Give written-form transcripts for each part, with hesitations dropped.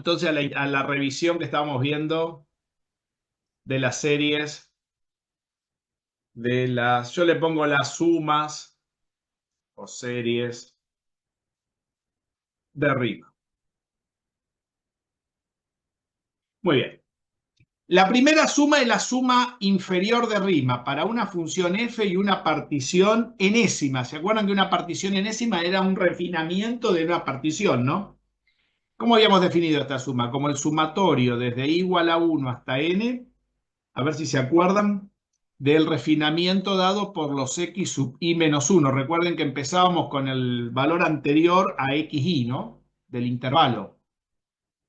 entonces a la revisión que estábamos viendo de las series, yo le pongo las sumas o series de Riemann. Muy bien. La primera suma es la suma inferior de Riemann para una función f y una partición enésima. ¿Se acuerdan que una partición enésima era un refinamiento de una partición, no? ¿Cómo habíamos definido esta suma? Como el sumatorio desde i igual a 1 hasta n, a ver si se acuerdan, del refinamiento dado por los x sub i menos 1. Recuerden que empezábamos con el valor anterior a xi, ¿no? Del intervalo.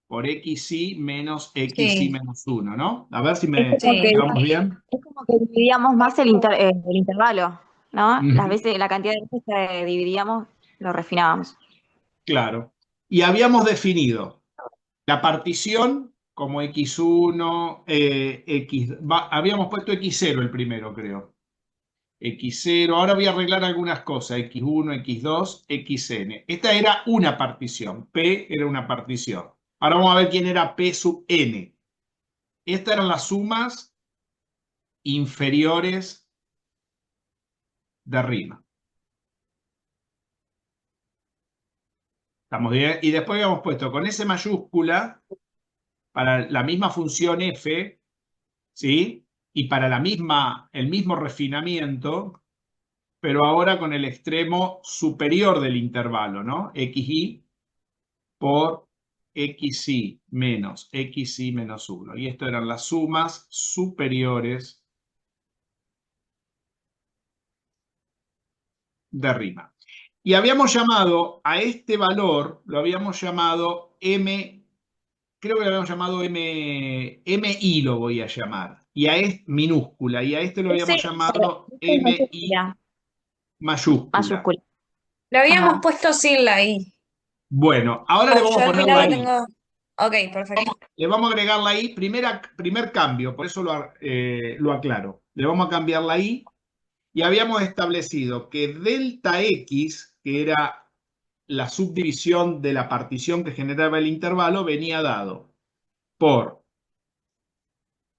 Por xi menos xi Sí, menos 1, ¿no? A ver si Es me como que, sí. llevamos bien. es como que dividíamos más el intervalo, ¿no? Las Ujú, veces, la cantidad de veces que dividíamos, lo refinábamos. claro. Y habíamos definido la partición como x1, habíamos puesto x0 el primero, creo. X0, ahora voy a arreglar algunas cosas, x1, x2, xn. Esta era una partición, P era una partición. Ahora vamos a ver quién era P sub n. Estas eran las sumas inferiores de Riemann. ¿Estamos bien? Y después habíamos puesto con S mayúscula para la misma función f, ¿sí? Y para el mismo refinamiento, pero ahora con el extremo superior del intervalo, ¿no? xi por xi menos 1. Y esto eran las sumas superiores de Riemann. Y habíamos llamado a este valor, lo habíamos llamado m, creo que lo habíamos llamado mi lo voy a llamar, y a este minúscula, y a este lo Ese, habíamos llamado ese es mi mayúscula, mayúscula. mayúscula. Lo habíamos Ajá. puesto sin la I. Bueno, ahora le vamos Yo a al poner final la lo i. tengo. Ok, perfecto. Le vamos a agregar la i, primer cambio, por eso lo aclaro. Le vamos a cambiar la i y habíamos establecido que delta x, que era la subdivisión de la partición que generaba el intervalo, venía dado por,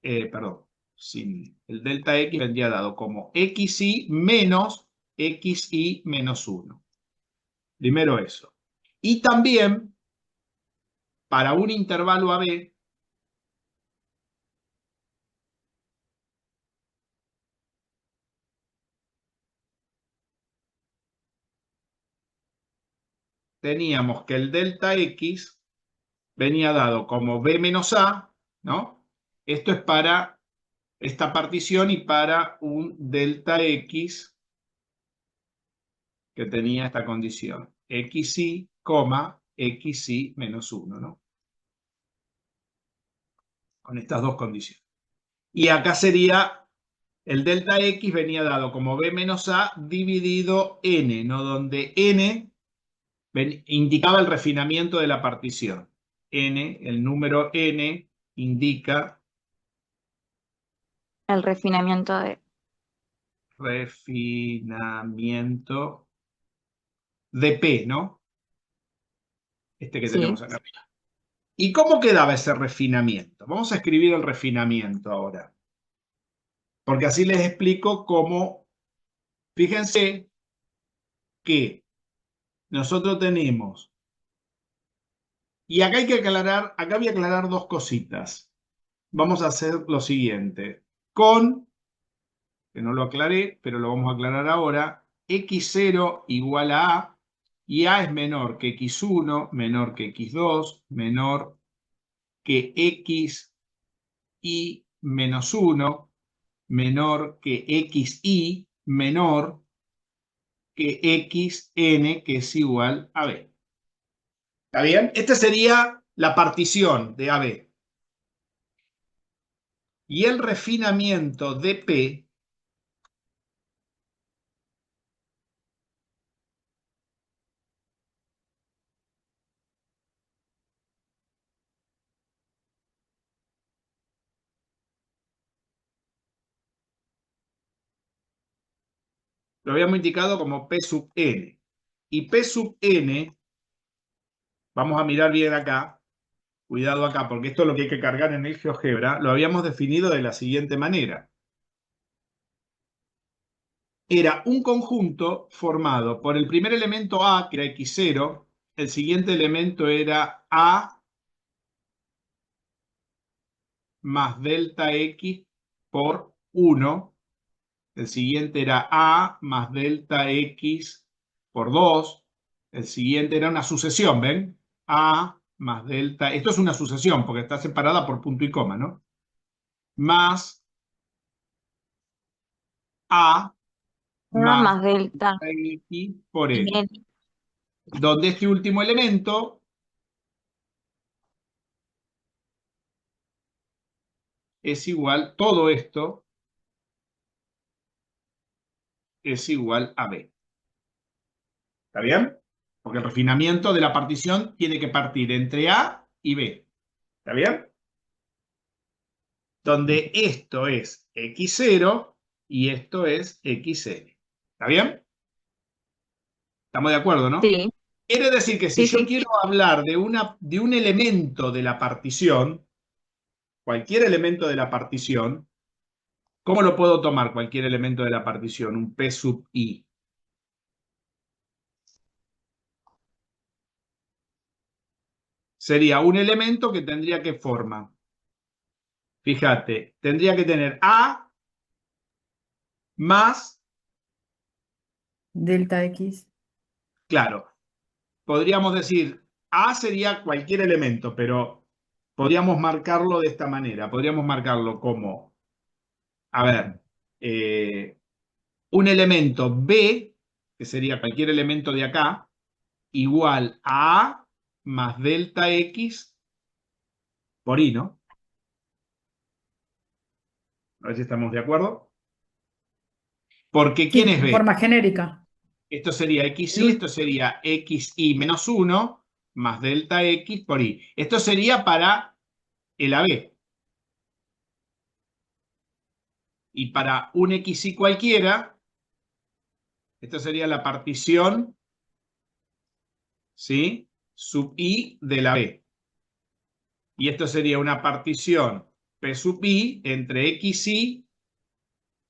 perdón, sin el delta x vendría dado como xi menos 1. Primero eso. Y también para un intervalo AB teníamos que el delta x venía dado como b menos a, ¿no? Esto es para esta partición y para un delta x que tenía esta condición, xi, xi menos 1, ¿no? Con estas dos condiciones. Y acá sería, el delta x venía dado como b menos a dividido n, ¿no? Donde n indicaba el refinamiento de la partición. N, el número n, indica El refinamiento de... refinamiento de P, ¿no? Este que Sí. tenemos acá arriba. ¿Y cómo quedaba ese refinamiento? Vamos a escribir el refinamiento ahora, porque así les explico cómo. Fíjense que nosotros tenemos, y acá hay que aclarar, acá voy a aclarar dos cositas. Vamos a hacer lo siguiente. Que no lo aclaré, pero lo vamos a aclarar ahora, x0 igual a y a es menor que x1, menor que x2, menor que xi menos 1, menor que xi, menor que xn, que es igual a b. ¿Está bien? Esta sería la partición de AB. Y el refinamiento de P lo habíamos indicado como P sub n. Y P sub n, vamos a mirar bien acá, cuidado acá, porque esto es lo que hay que cargar en el GeoGebra, lo habíamos definido de la siguiente manera. Era un conjunto formado por el primer elemento A, que era x0, el siguiente elemento era A más delta x por 1, el siguiente era A más delta x por 2, el siguiente era una sucesión, ¿ven? A más delta, esto es una sucesión porque está separada por punto y coma, ¿no? Más A A más más delta x por n, n. donde este último elemento es igual, todo esto es igual a B. ¿Está bien? Porque el refinamiento de la partición tiene que partir entre A y B. ¿Está bien? Donde esto es x0 y esto es xn. ¿Está bien? ¿Estamos de acuerdo, no? Sí, Quiere decir que si sí, yo sí. quiero hablar de un elemento de la partición, cualquier elemento de la partición, ¿cómo lo puedo tomar cualquier elemento de la partición? Un P sub I. Sería un elemento que tendría que forma. Fíjate, tendría que tener A más, Delta X. claro, podríamos decir, A sería cualquier elemento, pero podríamos marcarlo de esta manera. Podríamos marcarlo como, a ver, un elemento B, que sería cualquier elemento de acá, igual a A más delta X por I, ¿no? A ver si estamos de acuerdo. Porque ¿quién Sí, es en B? forma genérica. Esto sería xy, esto sería xy menos 1 más delta x por y. Esto sería para el AB. Y para un xy cualquiera, esto sería la partición, ¿sí? Sub i de la B. Y esto sería una partición P sub i entre xy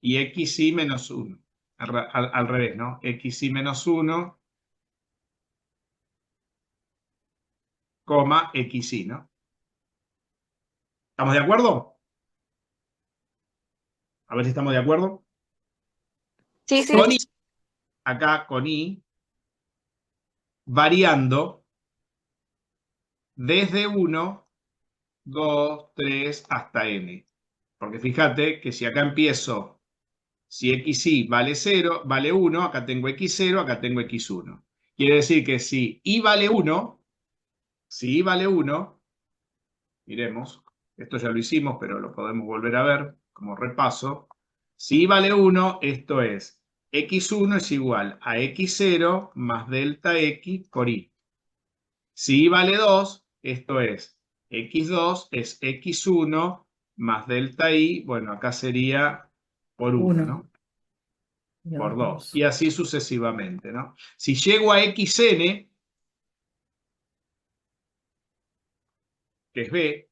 y xy menos 1. Al revés, ¿no? Xy menos 1, coma xy, ¿no? ¿Estamos de acuerdo? A ver si estamos de acuerdo. Sí, sí. Con i, acá con i, variando desde 1, 2, 3 hasta n. Porque fíjate que si acá empiezo, si xy vale 0, vale 1, acá tengo x0, acá tengo x1. Quiere decir que si i vale 1, si i vale 1, miremos, esto ya lo hicimos, pero lo podemos volver a ver como repaso. Si i vale 1, esto es x1 es igual a x0 más delta x por i. Si i vale 2, esto es x2 es x1 más delta i, bueno, acá sería por 1, 1 ¿no? y Por abajo 2. 2. Y así sucesivamente, ¿no? Si llego a xn, que es b,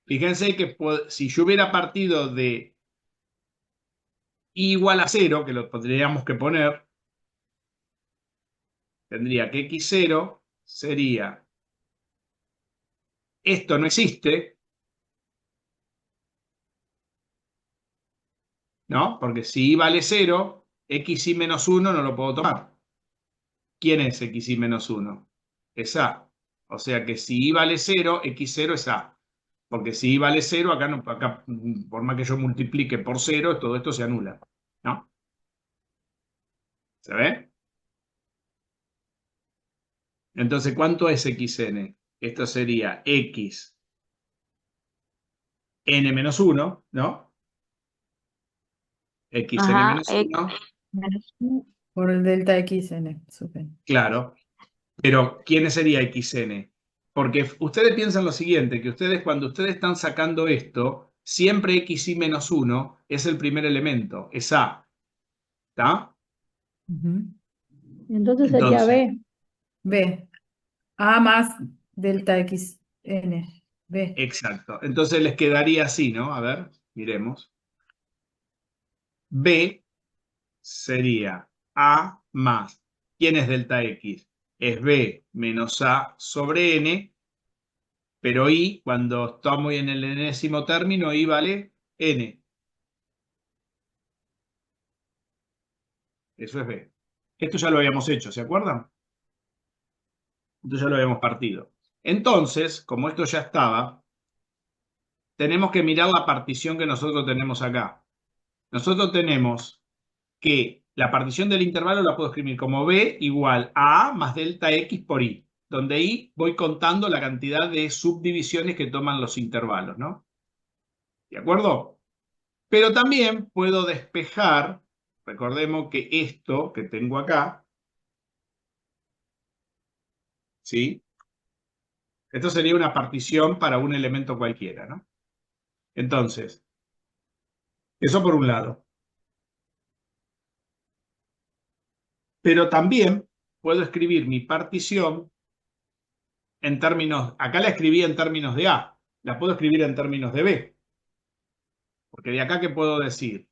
fíjense que si yo hubiera partido de i igual a 0, que lo tendríamos que poner, tendría que x0 sería, esto no existe, ¿no? Porque si i vale 0, xy menos 1 no lo puedo tomar. ¿Quién es xy menos 1? Es a. O sea que si i vale 0, x0 es a. Porque si i vale 0, acá, no, acá por más que yo multiplique por 0, todo esto se anula, ¿no? ¿Se ve? Entonces, ¿cuánto es xn? Esto sería x n menos 1, ¿no? Xn Ajá, menos 1, menos uno. Por el delta XN, supe. claro. Pero, ¿quién sería xn? Porque ustedes piensan lo siguiente, que ustedes cuando ustedes están sacando esto, siempre xy menos 1 es el primer elemento, es a. ¿Está? Ujú. Entonces sería Entonces, B. B. A más delta XN. B. Exacto. Entonces les quedaría así, ¿no? A ver, miremos. B sería A más. ¿Quién es delta X? Es B menos A sobre N, pero I, cuando estamos en el enésimo término, I vale N. Eso es B. Esto ya lo habíamos hecho, ¿se acuerdan? Esto ya lo habíamos partido. Entonces, como esto ya estaba, tenemos que mirar la partición que nosotros tenemos acá. Nosotros tenemos que la partición del intervalo la puedo escribir como B igual a A más delta X por I, donde I voy contando la cantidad de subdivisiones que toman los intervalos, ¿no? ¿De acuerdo? Pero también puedo despejar, recordemos que esto que tengo acá, ¿sí? Esto sería una partición para un elemento cualquiera, ¿no? Entonces, eso por un lado. Pero también puedo escribir mi partición en términos, acá la escribí en términos de A, la puedo escribir en términos de B. Porque de acá, ¿qué puedo decir?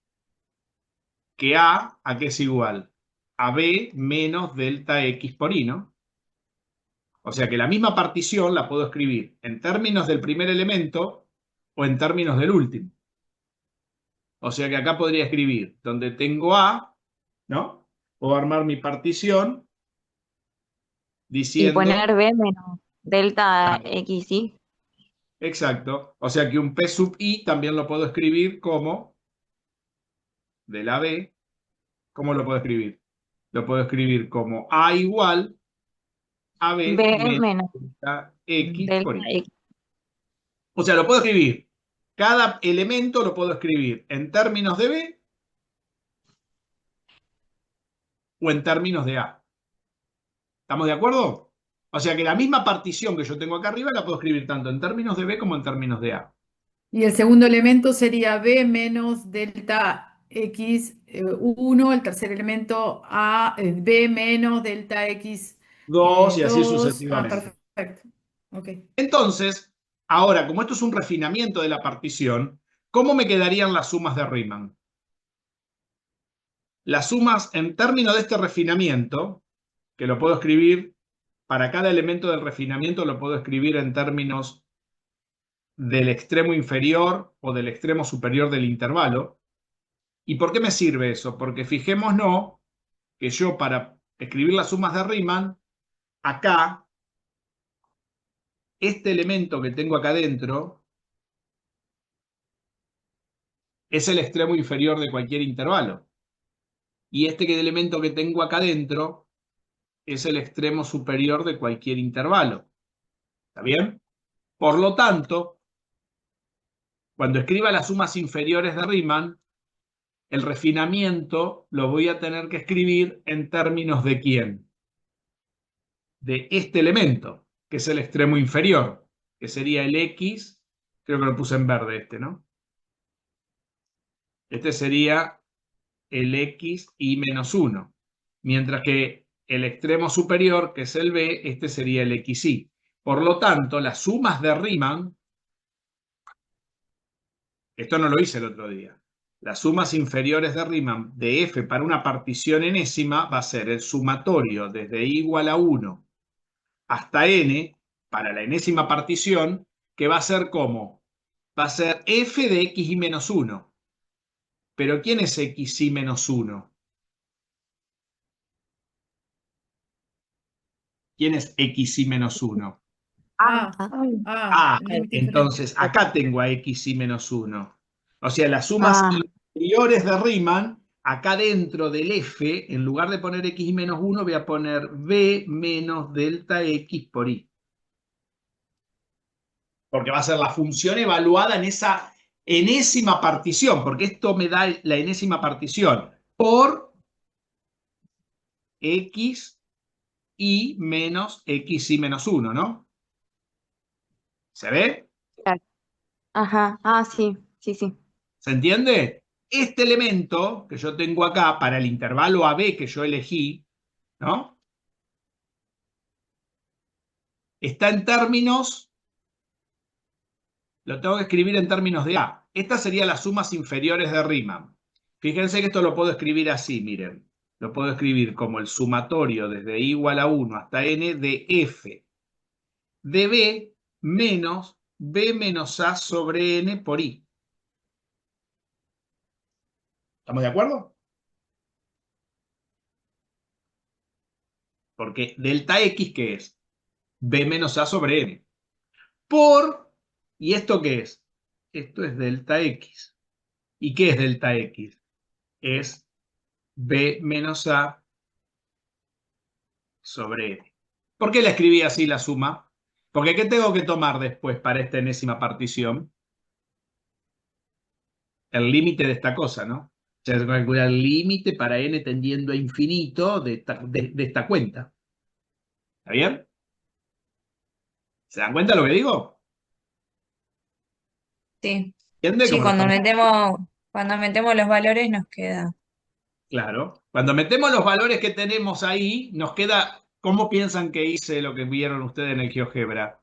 Que ¿a qué es igual? A B menos delta X por I, ¿no? O sea que la misma partición la puedo escribir en términos del primer elemento o en términos del último. O sea que acá podría escribir donde tengo A, ¿no? Puedo armar mi partición Y diciendo... poner B menos delta XY. Exacto. O sea que un P sub I también lo puedo escribir como de la B. ¿Cómo lo puedo escribir? Lo puedo escribir como A igual a B B menos menos delta X por delta Y. X. O sea, lo puedo escribir. Cada elemento lo puedo escribir en términos de B o en términos de A. ¿Estamos de acuerdo? O sea que la misma partición que yo tengo acá arriba la puedo escribir tanto en términos de B como en términos de A. Y el segundo elemento sería B menos delta X1. El tercer elemento B menos delta Dos y así X2. Ah, sucesivamente. perfecto. Ok. Entonces, ahora, como esto es un refinamiento de la partición, ¿cómo me quedarían las sumas de Riemann? Las sumas en términos de este refinamiento, que lo puedo escribir, para cada elemento del refinamiento lo puedo escribir en términos del extremo inferior o del extremo superior del intervalo. ¿Y por qué me sirve eso? Porque fijémonos que yo para escribir las sumas de Riemann, acá, este elemento que tengo acá adentro es el extremo inferior de cualquier intervalo. Y este elemento que tengo acá adentro es el extremo superior de cualquier intervalo. ¿Está bien? Por lo tanto, cuando escriba las sumas inferiores de Riemann, el refinamiento lo voy a tener que escribir en términos de ¿quién? De este elemento, que es el extremo inferior, que sería el X, creo que lo puse en verde este, ¿no? Este sería el XY menos 1, mientras que el extremo superior, que es el B, este sería el XY. Por lo tanto, las sumas de Riemann, esto no lo hice el otro día, las sumas inferiores de Riemann de F para una partición enésima va a ser el sumatorio desde I igual a 1 hasta N para la enésima partición, que va a ser como, va a ser F de XY menos 1. Pero ¿quién es XY menos 1? ¿Quién es XY menos 1? Ah, Ah, límite inferior. entonces acá tengo a XY menos 1. O sea, las sumas Ah, inferiores de Riemann, acá dentro del F, en lugar de poner XY menos 1, voy a poner B menos delta X por Y. Porque va a ser la función evaluada en esa enésima partición, porque esto me da la enésima partición por X y menos XY menos 1, ¿no? ¿Se ve? claro. Ajá. Ah, sí, sí, sí. ¿Se entiende? Este elemento que yo tengo acá para el intervalo AB que yo elegí, ¿no? está en términos, lo tengo que escribir en términos de A. Estas serían las sumas inferiores de Riemann. Fíjense que esto lo puedo escribir así, miren. Lo puedo escribir como el sumatorio desde i igual a 1 hasta n de f de b menos b menos a sobre n por i. ¿Estamos de acuerdo? Porque delta x, ¿qué es? B menos a sobre n. Por, ¿y esto qué es? Esto es delta x. ¿Y qué es delta x? Es B menos A sobre N. ¿Por qué la escribí así la suma? Porque ¿qué tengo que tomar después para esta enésima partición? El límite de esta cosa, ¿no? O sea, calcular el límite para N tendiendo a infinito de esta cuenta. ¿Está bien? ¿Se dan cuenta de lo que digo? Sí. ¿Entiende Sí, cómo lo estamos? cuando metemos los valores nos queda. Claro. Cuando metemos los valores que tenemos ahí, nos queda. ¿Cómo piensan que hice lo que vieron ustedes en el GeoGebra?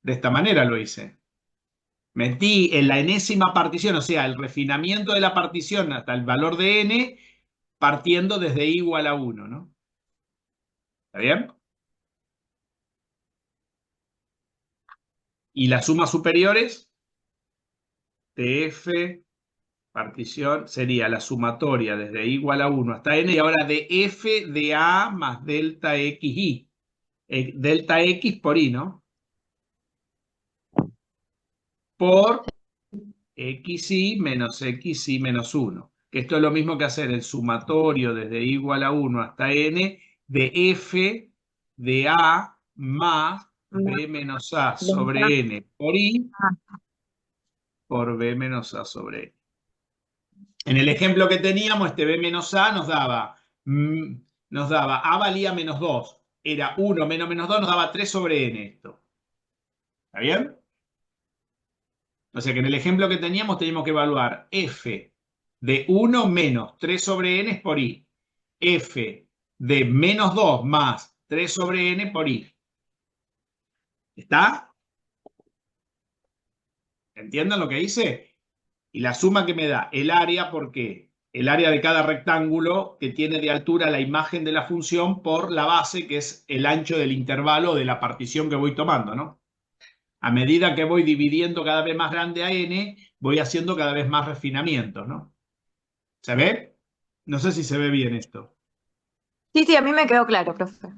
De esta manera lo hice. Metí en la enésima partición, o sea, el refinamiento de la partición hasta el valor de n, partiendo desde i igual a 1, ¿no? ¿Está bien? Y las sumas superiores de f partición sería la sumatoria desde i igual a 1 hasta n, y ahora de f de a más delta xi. Delta x por i, ¿no? Por xi menos 1. Que esto es lo mismo que hacer el sumatorio desde i igual a 1 hasta n de f de a más b menos a sobre n por i por b menos a sobre n. En el ejemplo que teníamos, este b menos a nos daba a valía menos 2. Era 1 menos 2, nos daba 3 sobre n esto. ¿Está bien? O sea que en el ejemplo que teníamos que evaluar f de 1 menos 3 sobre n por i. F de menos 2 más 3 sobre n por i. ¿Está? ¿Entienden lo que hice? Y la suma que me da el área, ¿por qué? El área de cada rectángulo que tiene de altura la imagen de la función por la base, que es el ancho del intervalo de la partición que voy tomando, ¿no? A medida que voy dividiendo cada vez más grande a n, voy haciendo cada vez más refinamientos, ¿no? ¿Se ve? No sé si se ve bien esto. Sí, sí, a mí me quedó claro, profe.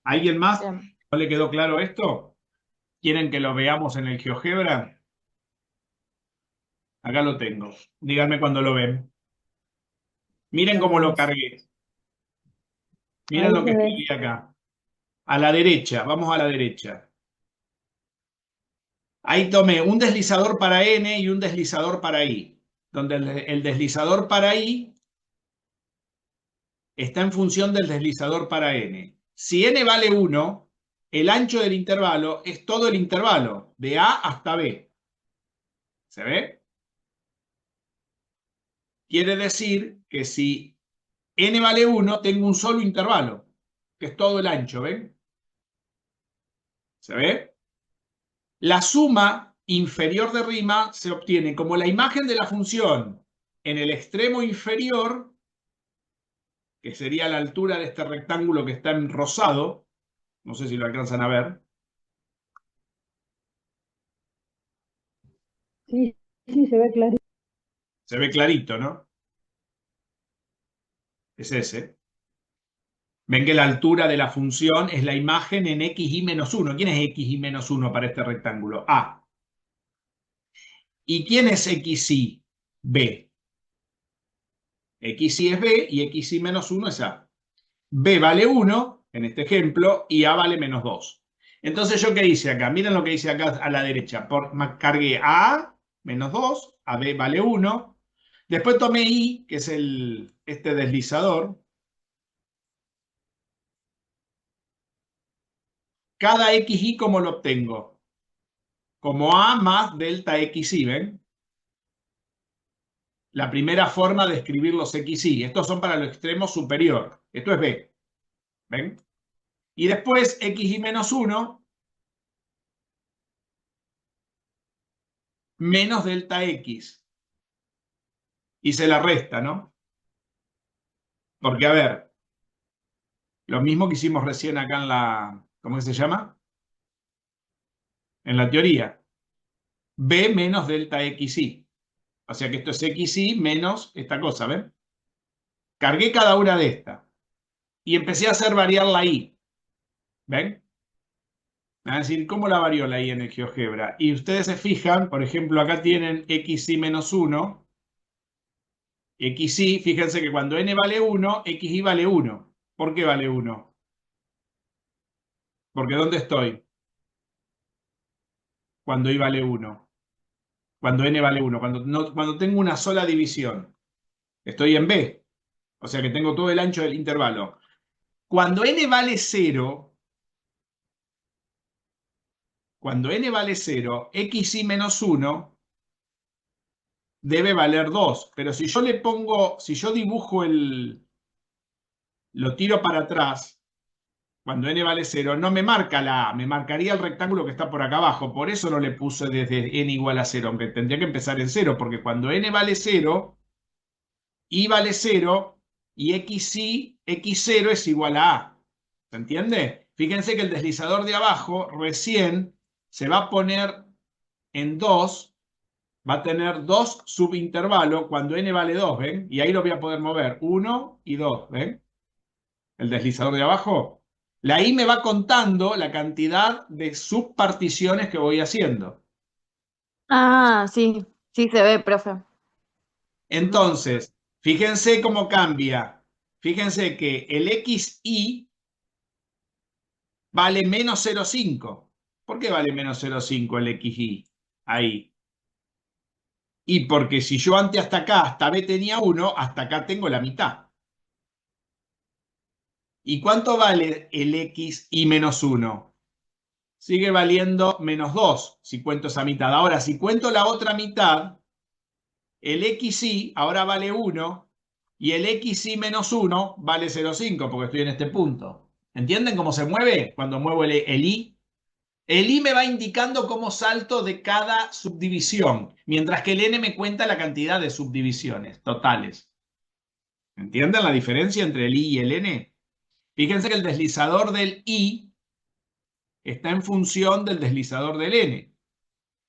¿Alguien más? Bien. ¿No le quedó claro esto? ¿Quieren que lo veamos en el GeoGebra? Acá lo tengo. Díganme cuando lo ven. Miren cómo lo cargué. Miren Ahí lo que se ve. escribí acá. A la derecha, vamos a la derecha. Ahí tomé un deslizador para n y un deslizador para i. Donde el deslizador para i está en función del deslizador para n. Si n vale 1, el ancho del intervalo es todo el intervalo, de A hasta B. ¿Se ve? Quiere decir que si n vale 1, tengo un solo intervalo, que es todo el ancho, ¿ven? ¿Se ve? La suma inferior de Riemann se obtiene como la imagen de la función en el extremo inferior, que sería la altura de este rectángulo que está en rosado. No sé si lo alcanzan a ver. Sí, sí, se ve claro. Se ve clarito, ¿no? Es ese. Ven que la altura de la función es la imagen en xy menos 1. ¿Quién es xy menos 1 para este rectángulo? A. ¿Y quién es xy? B. Xy es B y xy menos 1 es A. B vale 1, en este ejemplo, y A vale menos 2. Entonces, ¿yo qué hice acá? Miren lo que hice acá a la derecha. Cargué a A menos 2, a B vale 1. Después tomé I, que es este deslizador. Cada xy, ¿cómo lo obtengo? Como A más delta xy, ¿ven? La primera forma de escribir los xy. Estos son para el extremo superior. Esto es B. ¿Ven? Y después xy menos 1 menos delta X. Y se la resta, ¿no? Porque, a ver, lo mismo que hicimos recién acá en la, ¿cómo se llama? En la teoría. B menos delta XY. O sea que esto es XY menos esta cosa, ¿ven? Cargué cada una de estas. Y empecé a hacer variar la Y. ¿Ven? Me van a decir, ¿cómo la varió la Y en el GeoGebra? Y ustedes se fijan, por ejemplo, acá tienen XY menos 1. XY, fíjense que cuando n vale 1, XY vale 1. ¿Por qué vale 1? Porque ¿dónde estoy? Cuando y vale 1. Cuando n vale 1. Cuando tengo una sola división. Estoy en B. O sea que tengo todo el ancho del intervalo. Cuando n vale 0, XY menos 1 debe valer 2. Pero si yo le pongo, si yo dibujo lo tiro para atrás, cuando n vale 0, no me marca la A, me marcaría el rectángulo que está por acá abajo. Por eso no le puse desde n igual a 0, aunque tendría que empezar en 0, porque cuando n vale 0, y vale 0, y x0 es igual a A. ¿Se entiende? Fíjense que el deslizador de abajo recién se va a poner en 2, va a tener 2 subintervalos cuando n vale 2, ¿ven? Y ahí lo voy a poder mover, 1 y 2, ¿ven? El deslizador de abajo. La I me va contando la cantidad de subparticiones que voy haciendo. Ah, sí, sí se ve, profe. Entonces, fíjense cómo cambia. Fíjense que el XY vale menos 0,5. ¿Por qué vale menos 0,5 el XY? Ahí. Y porque si yo antes hasta acá, hasta B tenía 1, hasta acá tengo la mitad. ¿Y cuánto vale el XY menos 1? Sigue valiendo menos 2 si cuento esa mitad. Ahora, si cuento la otra mitad, el XY ahora vale 1 y el XY menos 1 vale 0,5 porque estoy en este punto. ¿Entienden cómo se mueve cuando muevo el Y? El Y me va indicando cómo salto de cada subdivisión, mientras que el N me cuenta la cantidad de subdivisiones totales. ¿Entienden la diferencia entre el Y y el N? Fíjense que el deslizador del Y está en función del deslizador del N.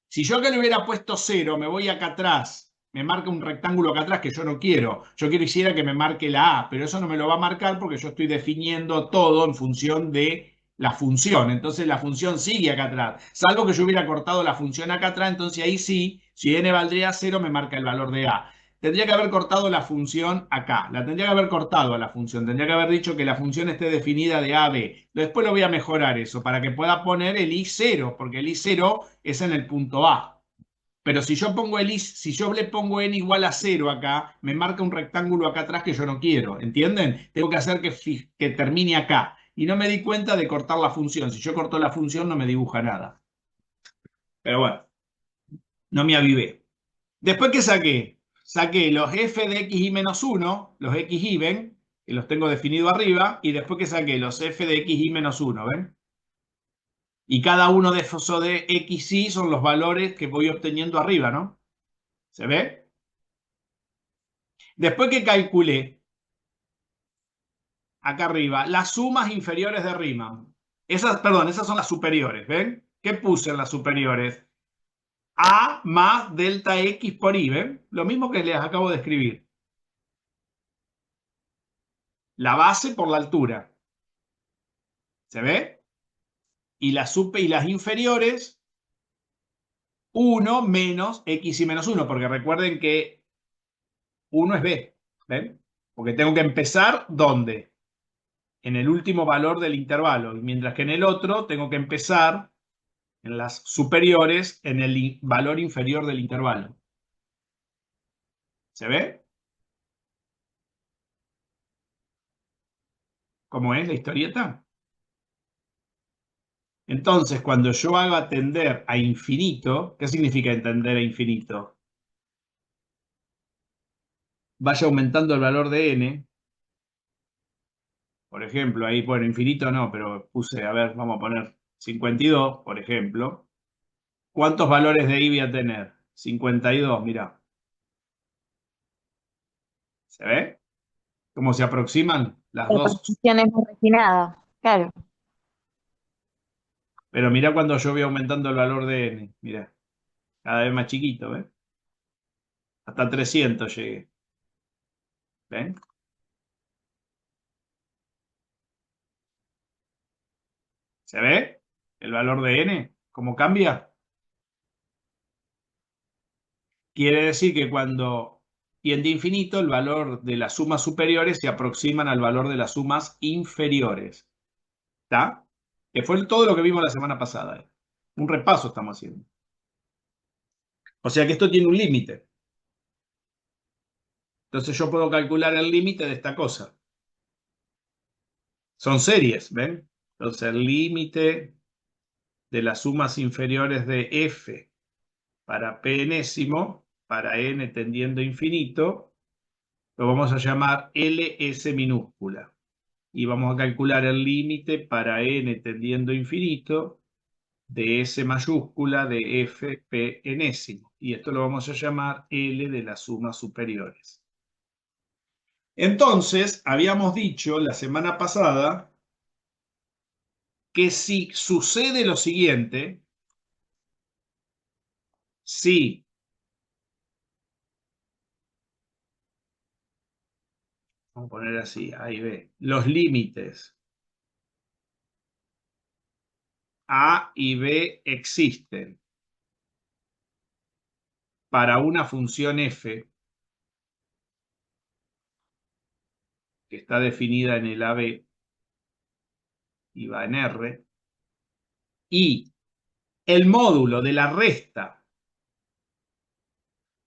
Si yo acá le hubiera puesto 0, me voy acá atrás, me marca un rectángulo acá atrás que yo no quiero. Yo quisiera que me marque la A, pero eso no me lo va a marcar porque yo estoy definiendo todo en función de la función. Entonces la función sigue acá atrás. Salvo que yo hubiera cortado la función acá atrás, entonces ahí sí, si n valdría 0, me marca el valor de A. Tendría que haber cortado la función acá. La tendría que haber cortado a la función. Tendría que haber dicho que la función esté definida de A a B. Después lo voy a mejorar eso para que pueda poner el I0, porque el I0 es en el punto A. Pero si yo pongo si yo le pongo n igual a 0 acá, me marca un rectángulo acá atrás que yo no quiero. ¿Entienden? Tengo que hacer que termine acá. Y no me di cuenta de cortar la función. Si yo corto la función no me dibuja nada. Pero bueno, no me avivé. Después, ¿qué saqué? Saqué los f de xy menos 1, los xy, ¿ven? Que los tengo definido arriba. Y después que saqué los f de xy menos 1, ¿ven? Y cada uno de esos de xy son los valores que voy obteniendo arriba, ¿no? ¿Se ve? Después que calculé, acá arriba, las sumas inferiores de Riemann. Perdón, esas son las superiores, ¿ven? ¿Qué puse en las superiores? A más delta X por Y, ¿ven? Lo mismo que les acabo de escribir. La base por la altura. ¿Se ve? Y las inferiores, 1 menos X y menos 1, porque recuerden que 1 es B, ¿ven? Porque tengo que empezar, ¿dónde? En el último valor del intervalo, mientras que en el otro tengo que empezar en las superiores en el valor inferior del intervalo. ¿Se ve? ¿Cómo es la historieta? Entonces, cuando yo haga tender a infinito, ¿qué significa tender a infinito? Vaya aumentando el valor de n. Por ejemplo, ahí, bueno, infinito no, pero puse, a ver, vamos a poner 52, por ejemplo. ¿Cuántos valores de i voy a tener? 52, mirá. ¿Se ve? ¿Cómo se aproximan las La dos? precisión es muy refinada, claro. Pero mirá cuando yo voy aumentando el valor de n. Mirá, cada vez más chiquito, ¿ves? Hasta 300 llegué. ¿Ven? ¿Se ve? El valor de n, ¿cómo cambia? Quiere decir que cuando tiende a infinito, el valor de las sumas superiores se aproximan al valor de las sumas inferiores. ¿Está? Que fue todo lo que vimos la semana pasada. Un repaso estamos haciendo. O sea que esto tiene un límite. Entonces yo puedo calcular el límite de esta cosa. Son series, ¿ven? Entonces el límite de las sumas inferiores de f para p enésimo, para n tendiendo a infinito, lo vamos a llamar ls minúscula. Y vamos a calcular el límite para n tendiendo a infinito de S mayúscula de f p enésimo. Y esto lo vamos a llamar L de las sumas superiores. Entonces, habíamos dicho la semana pasada que si sucede lo siguiente, si vamos a poner así, A y B, los límites A y B existen para una función f que está definida en el AB y va en R, y el módulo de la resta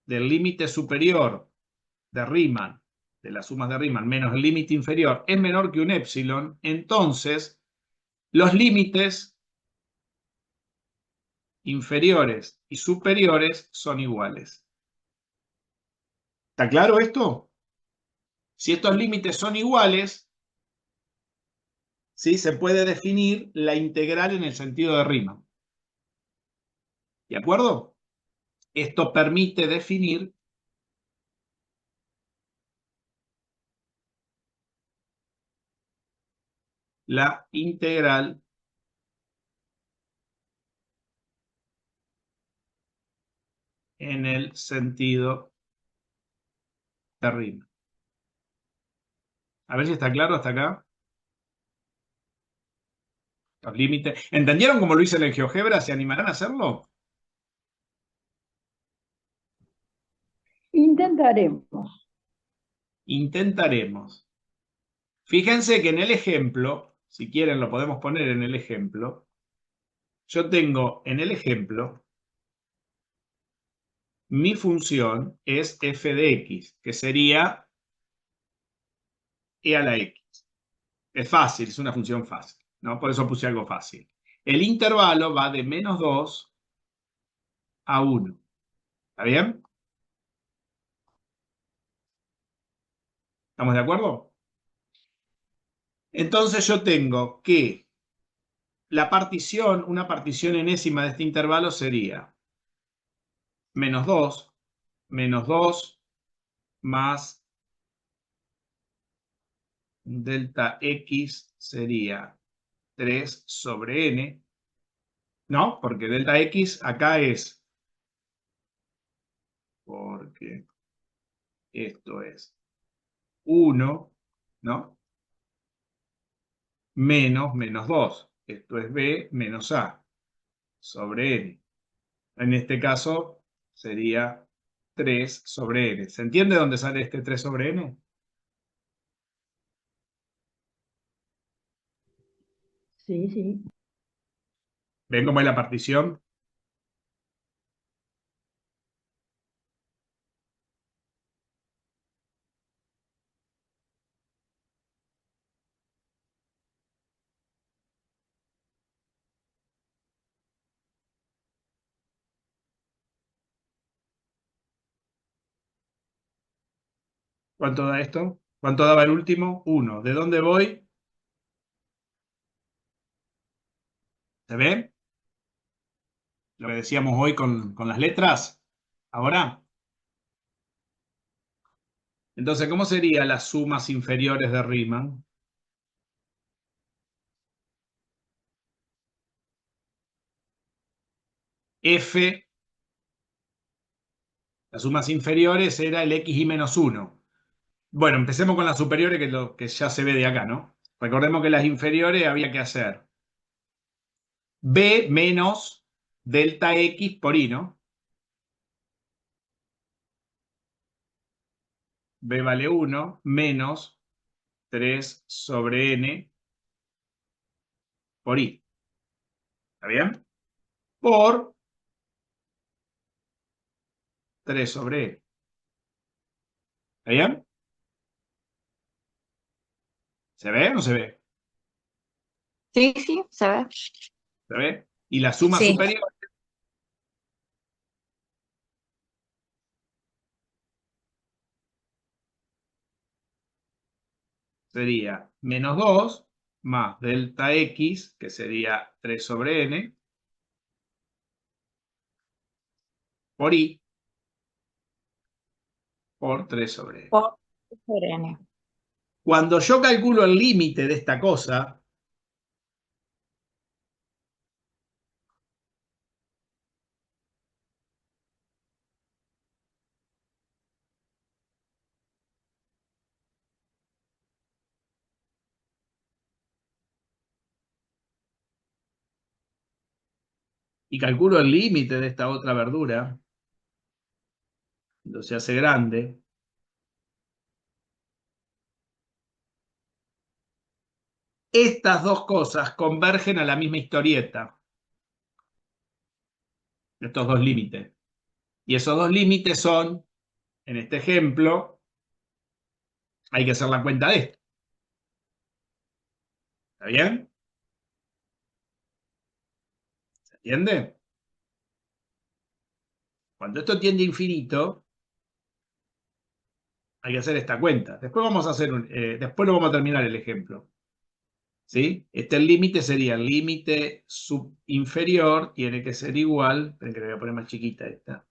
del límite superior de Riemann, de las sumas de Riemann, menos el límite inferior, es menor que un epsilon, entonces los límites inferiores y superiores son iguales. ¿Está claro esto? Si estos límites son iguales, ¿sí? Se puede definir la integral en el sentido de Riemann. ¿De acuerdo? Esto permite definir la integral en el sentido de Riemann. A ver si está claro hasta acá. Los límites. ¿Entendieron cómo lo hice en el GeoGebra? ¿Se animarán a hacerlo? Intentaremos. Intentaremos. Fíjense que en el ejemplo, si quieren lo podemos poner en el ejemplo, yo tengo en el ejemplo, mi función es f de x, que sería e a la x. Es fácil, es una función fácil, ¿no? Por eso puse algo fácil. El intervalo va de -2 a 1. ¿Está bien? ¿Estamos de acuerdo? Entonces yo tengo que la partición, una partición enésima de este intervalo sería -2 más delta x sería 3 sobre n, ¿no? Porque delta x acá es, porque esto es 1, ¿no? Menos -2. Esto es b menos a sobre n. En este caso sería 3 sobre n. ¿Se entiende dónde sale este 3 sobre n? Sí, sí. ¿Ven cómo es la partición? ¿Cuánto da esto? ¿Cuánto daba el último? 1. ¿De dónde voy? ¿Se ve? Lo que decíamos hoy con las letras. ¿Ahora? Entonces, ¿cómo serían las sumas inferiores de Riemann? F, las sumas inferiores era el x y menos 1. Bueno, empecemos con las superiores, que es lo que ya se ve de acá, ¿no? Recordemos que las inferiores había que hacer b menos delta x por y, ¿no? B vale 1 menos 3 sobre n por i. ¿Está bien? Por 3 sobre e. ¿Está bien? ¿Se ve o no se ve? Sí, sí, se ve. ¿Se ve? Y la suma Sí. superior sería menos 2 más delta x, que sería 3 sobre n, por i, por 3 sobre n. Por sobre N. Cuando yo calculo el límite de esta cosa, y calculo el límite de esta otra verdura, cuando se hace grande, estas dos cosas convergen a la misma historieta, estos dos límites. Y esos dos límites son, en este ejemplo, hay que hacer la cuenta de esto. ¿Está bien? ¿Se entiende? Cuando esto tiende a infinito, hay que hacer esta cuenta. Después vamos a hacer después lo vamos a terminar el ejemplo. ¿Sí? Este límite sería el límite subinferior, tiene que ser igual, esperen que le voy a poner más chiquita esta,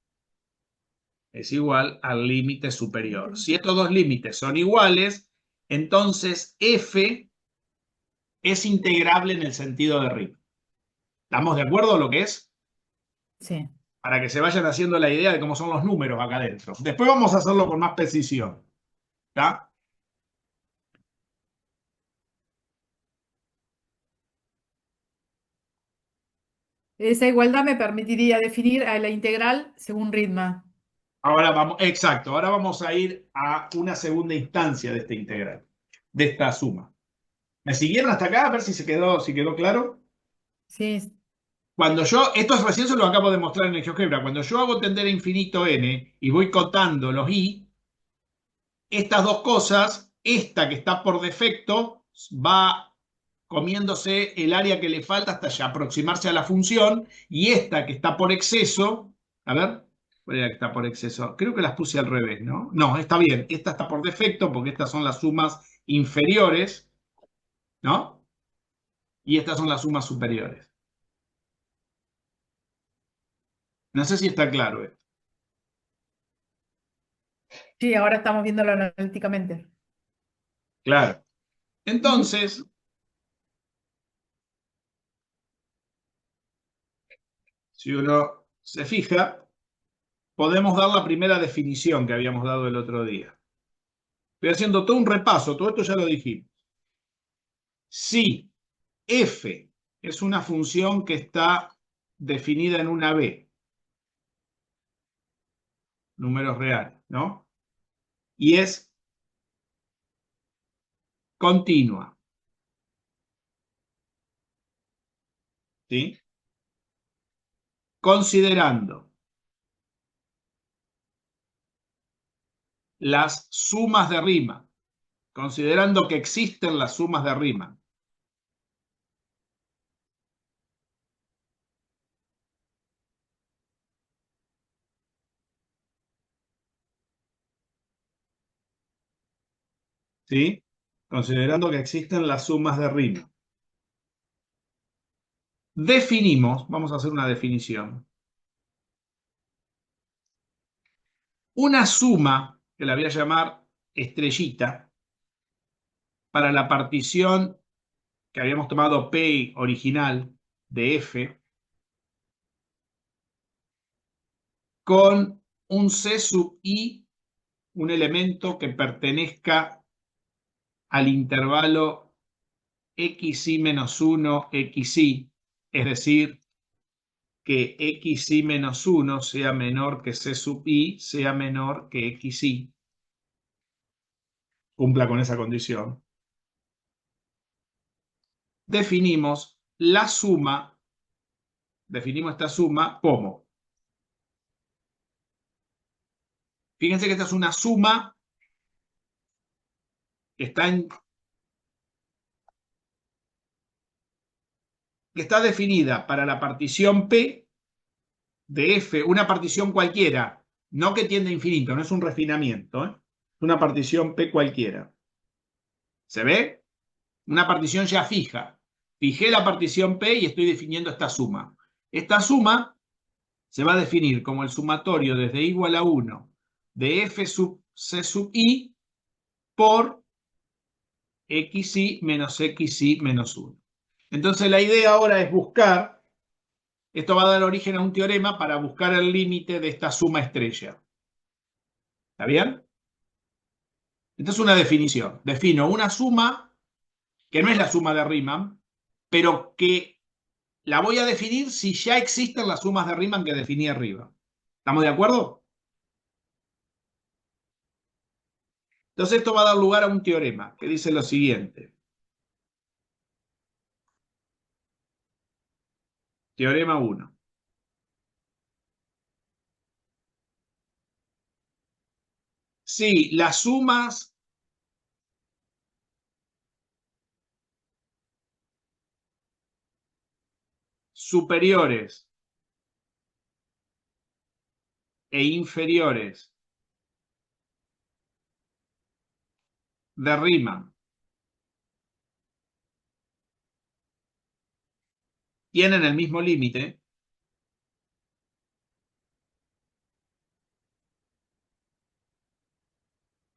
es igual al límite superior. Si estos dos límites son iguales, entonces f es integrable en el sentido de Riemann. ¿Estamos de acuerdo en lo que es? Sí. Para que se vayan haciendo la idea de cómo son los números acá adentro. Después vamos a hacerlo con más precisión. ¿Está? Esa igualdad me permitiría definir a la integral según Riemann. Ahora vamos, exacto, ahora vamos a ir a una segunda instancia de esta integral, de esta suma. ¿Me siguieron hasta acá? A ver si quedó claro. Sí, Cuando yo, esto recién se lo acabo de mostrar en el GeoGebra, cuando yo hago tender a infinito n y voy cotando los i, estas dos cosas, esta que está por defecto, va comiéndose el área que le falta hasta ya aproximarse a la función, y esta que está por exceso, a ver, ¿cuál era que está por exceso? Creo que las puse al revés, ¿no? No, está bien, esta está por defecto porque estas son las sumas inferiores, ¿no? Y estas son las sumas superiores. No sé si está claro esto. sí, ahora estamos viéndolo analíticamente. Claro. Entonces, si uno se fija, podemos dar la primera definición que habíamos dado el otro día. Estoy haciendo todo un repaso, todo esto ya lo dijimos. Si f es una función que está definida en una b, números reales, ¿no? Y es continua, ¿sí? Considerando las sumas de Riemann, considerando que existen las sumas de Riemann. ¿Sí? Considerando que existen las sumas de Riemann. Definimos, vamos a hacer una definición. una suma, que la voy a llamar estrellita, para la partición que habíamos tomado P original de F, con un C sub I, un elemento que pertenezca al intervalo xi menos 1, xi, es decir, que xi menos 1 sea menor que C sub I, sea menor que xi, cumpla con esa condición. Definimos la suma, definimos esta suma como, fíjense que esta es una suma que está definida para la partición P de F, una partición cualquiera, no que tiende a infinito, no es un refinamiento, ¿eh? Es una partición P cualquiera. ¿Se ve? Una partición ya fija. Fijé la partición P y estoy definiendo esta suma. Esta suma se va a definir como el sumatorio desde i igual a 1 de F sub C sub I por xi menos xi menos 1. Entonces la idea ahora es buscar, esto va a dar origen a un teorema para buscar el límite de esta suma estrella. ¿Está bien? Esta es una definición. Defino una suma que no es la suma de Riemann, pero que la voy a definir si ya existen las sumas de Riemann que definí arriba. ¿Estamos de acuerdo? Entonces esto va a dar lugar a un teorema que dice lo siguiente. Teorema 1. Si las sumas superiores e inferiores de Riemann tienen el mismo límite,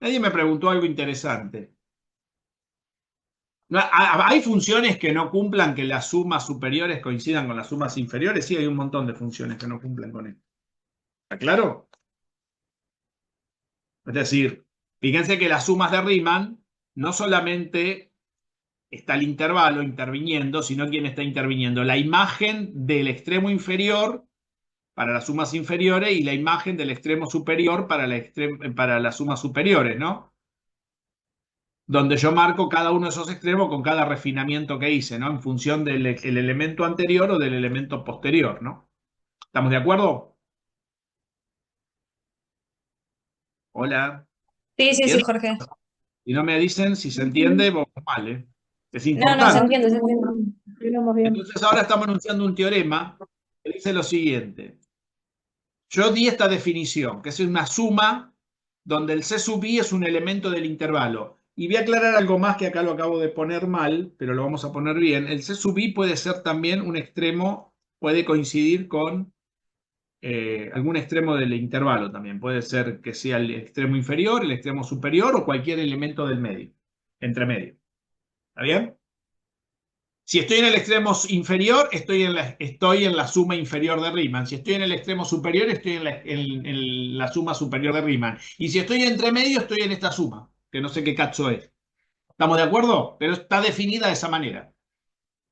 nadie me preguntó algo interesante. ¿Hay funciones que no cumplan que las sumas superiores coincidan con las sumas inferiores? Sí, hay un montón de funciones que no cumplen con esto. ¿Está claro? Es decir, fíjense que las sumas de Riemann no solamente está el intervalo interviniendo, sino quién está interviniendo. La imagen del extremo inferior para las sumas inferiores y la imagen del extremo superior para las sumas superiores, ¿no? Donde yo marco cada uno de esos extremos con cada refinamiento que hice, ¿no? En función del elemento anterior o del elemento posterior, ¿no? ¿Estamos de acuerdo? Hola. Sí, sí, sí, ¿Bien? Jorge. Si no me dicen si se entiende, vamos mal, ¿eh? Es No, se importante. entiende, se entiende. Vamos bien. Entonces ahora estamos anunciando un teorema que dice lo siguiente. Yo di esta definición, que es una suma donde el C sub I es un elemento del intervalo. Y voy a aclarar algo más que acá lo acabo de poner mal, pero lo vamos a poner bien. El C sub I puede ser también un extremo, puede coincidir con algún extremo del intervalo también. Puede ser que sea el extremo inferior, el extremo superior o cualquier elemento del medio, entre medio. ¿Está bien? Si estoy en el extremo inferior, estoy en la suma inferior de Riemann. Si estoy en el extremo superior, estoy en la suma superior de Riemann. Y si estoy entre medio, estoy en esta suma, que no sé qué cacho es. ¿Estamos de acuerdo? Pero está definida de esa manera.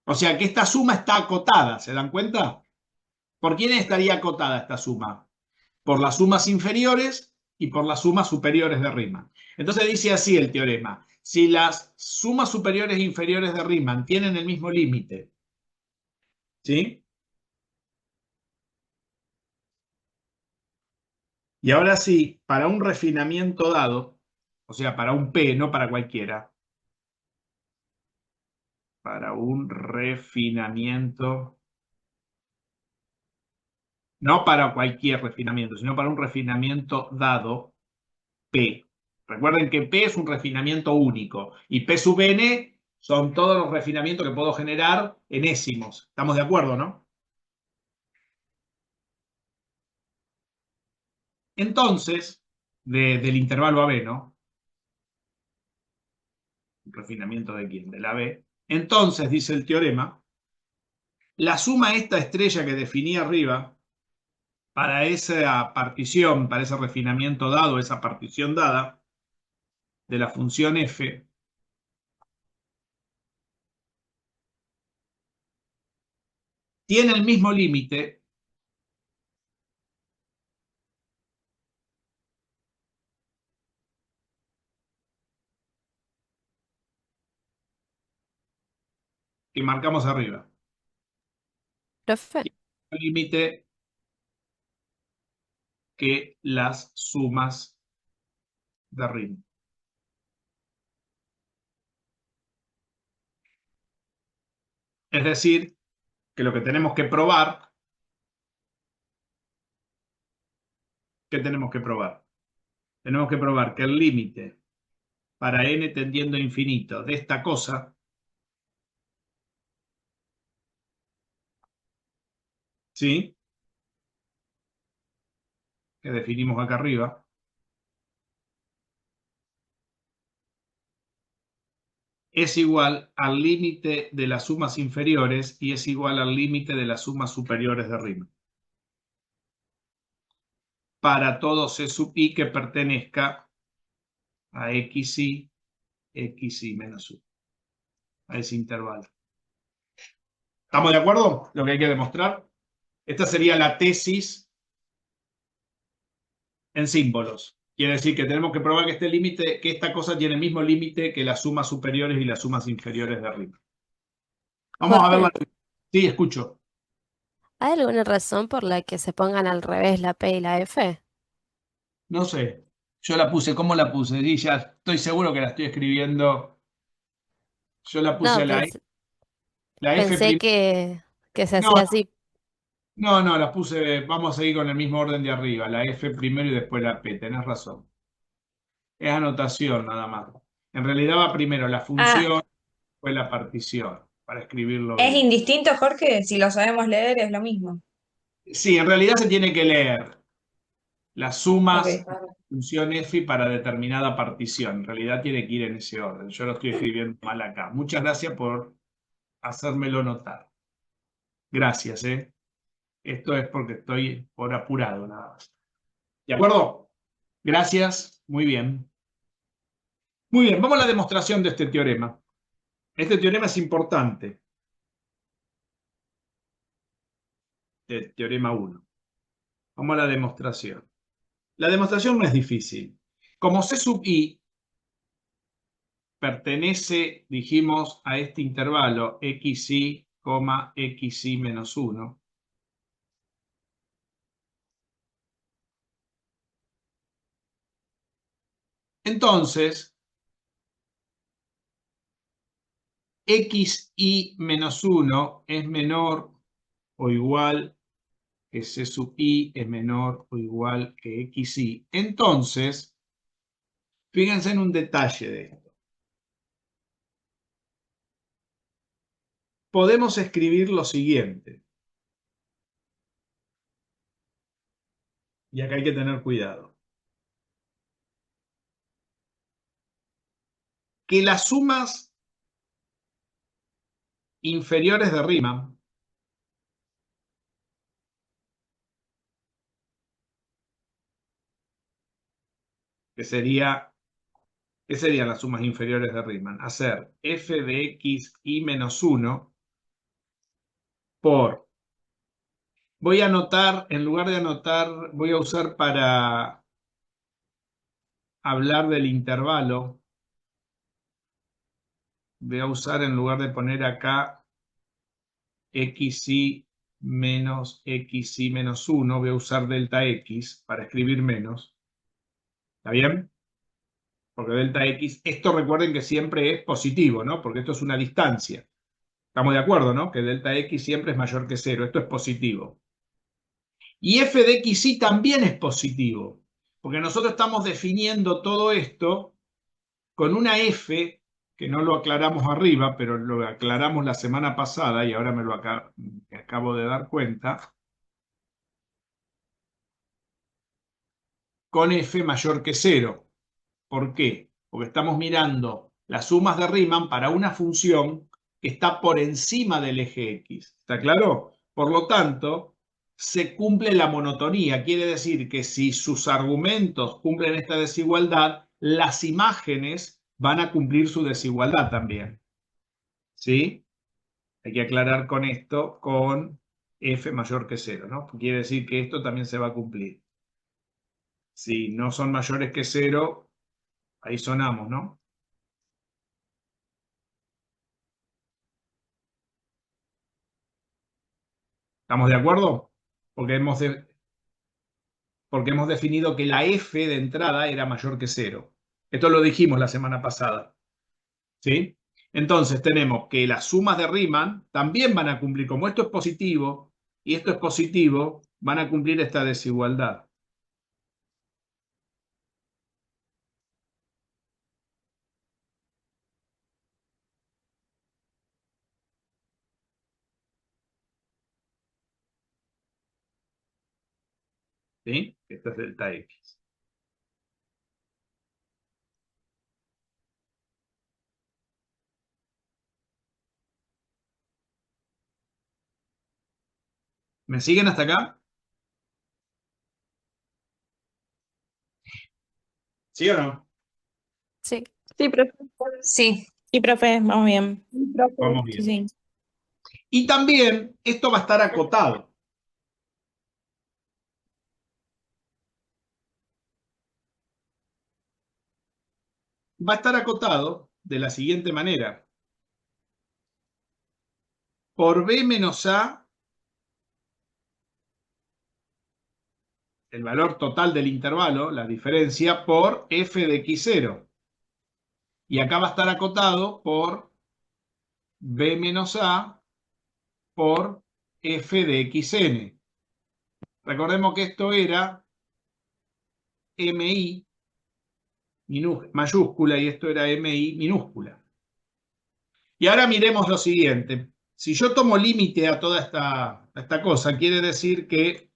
O sea que esta suma está acotada, ¿se dan cuenta? ¿Por quién estaría acotada esta suma? Por las sumas inferiores y por las sumas superiores de Riemann. Entonces dice así el teorema. Si las sumas superiores e inferiores de Riemann tienen el mismo límite, ¿sí? Y ahora sí, para un refinamiento dado, o sea, para un P, no para cualquiera, para un refinamiento, no para cualquier refinamiento, sino para un refinamiento dado, P. Recuerden que P es un refinamiento único y P sub n son todos los refinamientos que puedo generar enésimos. ¿Estamos de acuerdo, no? Entonces, del intervalo AB, ¿no? ¿Refinamiento de quién? Del AB. Entonces, dice el teorema, la suma esta estrella que definí arriba, para esa partición, para ese refinamiento dado, esa partición dada, de la función f, tiene el mismo límite que marcamos arriba. Profe, El límite que las sumas de Riemann. Es decir, que lo que tenemos que probar, ¿qué tenemos que probar? Tenemos que probar que el límite para n tendiendo a infinito de esta cosa ¿sí? Que definimos acá arriba, es igual al límite de las sumas inferiores y es igual al límite de las sumas superiores de Riemann. Para todo C sub i que pertenezca a xi menos 1, a ese intervalo. ¿Estamos de acuerdo? Lo que hay que demostrar. Esta sería la tesis en símbolos. Quiere decir que tenemos que probar que este límite, que esta cosa tiene el mismo límite que las sumas superiores y las sumas inferiores de Riemann. Vamos a verla. Jorge, Sí, escucho. ¿hay alguna razón por la que se pongan al revés la P y la F? No sé. Yo la puse, ¿cómo la puse? Sí, ya estoy seguro que la estoy escribiendo. Yo la No, puse la F pensé primero. que se No, hacía así. no, la puse, vamos a seguir con el mismo orden de arriba. La F primero y después la P. Tenés razón. Es anotación nada más. En realidad va primero la Ah, función, después la partición, para escribirlo ¿es bien. indistinto, Jorge? Si lo sabemos leer es lo mismo. Sí, en realidad se tiene que leer las sumas Ok. de función F para determinada partición. En realidad tiene que ir en ese orden. Yo lo estoy escribiendo mal acá. Muchas gracias por hacérmelo notar. Gracias, ¿eh? Esto es porque estoy por apurado nada más. ¿De acuerdo? Gracias. Muy bien. Muy bien, vamos a la demostración de este teorema. Este teorema es importante. El teorema 1. Vamos a la demostración. La demostración no es difícil. Como C sub i pertenece, dijimos, a este intervalo xi, xi menos 1, entonces xi menos 1 es menor o igual que C sub i es menor o igual que xi. Entonces, fíjense en un detalle de esto. Podemos escribir lo siguiente. Y acá hay que tener cuidado. Que las sumas inferiores de Riemann que sería, ¿qué serían las sumas inferiores de Riemann? Hacer f de x y menos 1 por, voy a anotar, en lugar de anotar, voy a usar para hablar del intervalo, voy a usar en lugar de poner acá xy menos 1, voy a usar delta x para escribir menos. ¿Está bien? Porque delta x, esto recuerden que siempre es positivo, ¿no? Porque esto es una distancia. Estamos de acuerdo, ¿no? Que delta x siempre es mayor que 0. Esto es positivo. Y f de xy también es positivo. Porque nosotros estamos definiendo todo esto con una f, que no lo aclaramos arriba, pero lo aclaramos la semana pasada y ahora me acabo de dar cuenta. con f mayor que 0. ¿Por qué? Porque estamos mirando las sumas de Riemann para una función que está por encima del eje X. ¿Está claro? Por lo tanto, se cumple la monotonía. Quiere decir que si sus argumentos cumplen esta desigualdad, las imágenes van a cumplir su desigualdad también. ¿Sí? Hay que aclarar con esto, con f mayor que 0, ¿no? Quiere decir que esto también se va a cumplir. Si no son mayores que 0, ahí sonamos, ¿no? ¿Estamos de acuerdo? Porque hemos definido que la f de entrada era mayor que 0. Esto lo dijimos la semana pasada. ¿Sí? Entonces tenemos que las sumas de Riemann también van a cumplir, como esto es positivo y esto es positivo, van a cumplir esta desigualdad. ¿Sí? Esto es delta X. ¿Me siguen hasta acá? ¿Sí o no? Sí. Sí, profe. Sí. Sí, profe, vamos bien. Sí, profe. Vamos Sí, bien. sí. Y también esto va a estar acotado. Va a estar acotado de la siguiente manera. Por b menos a, el valor total del intervalo, la diferencia, por f de x0. Y acá va a estar acotado por b menos a por f de xn. Recordemos que esto era mi mayúscula y esto era mi minúscula. Y ahora miremos lo siguiente. Si yo tomo límite a toda esta cosa, quiere decir que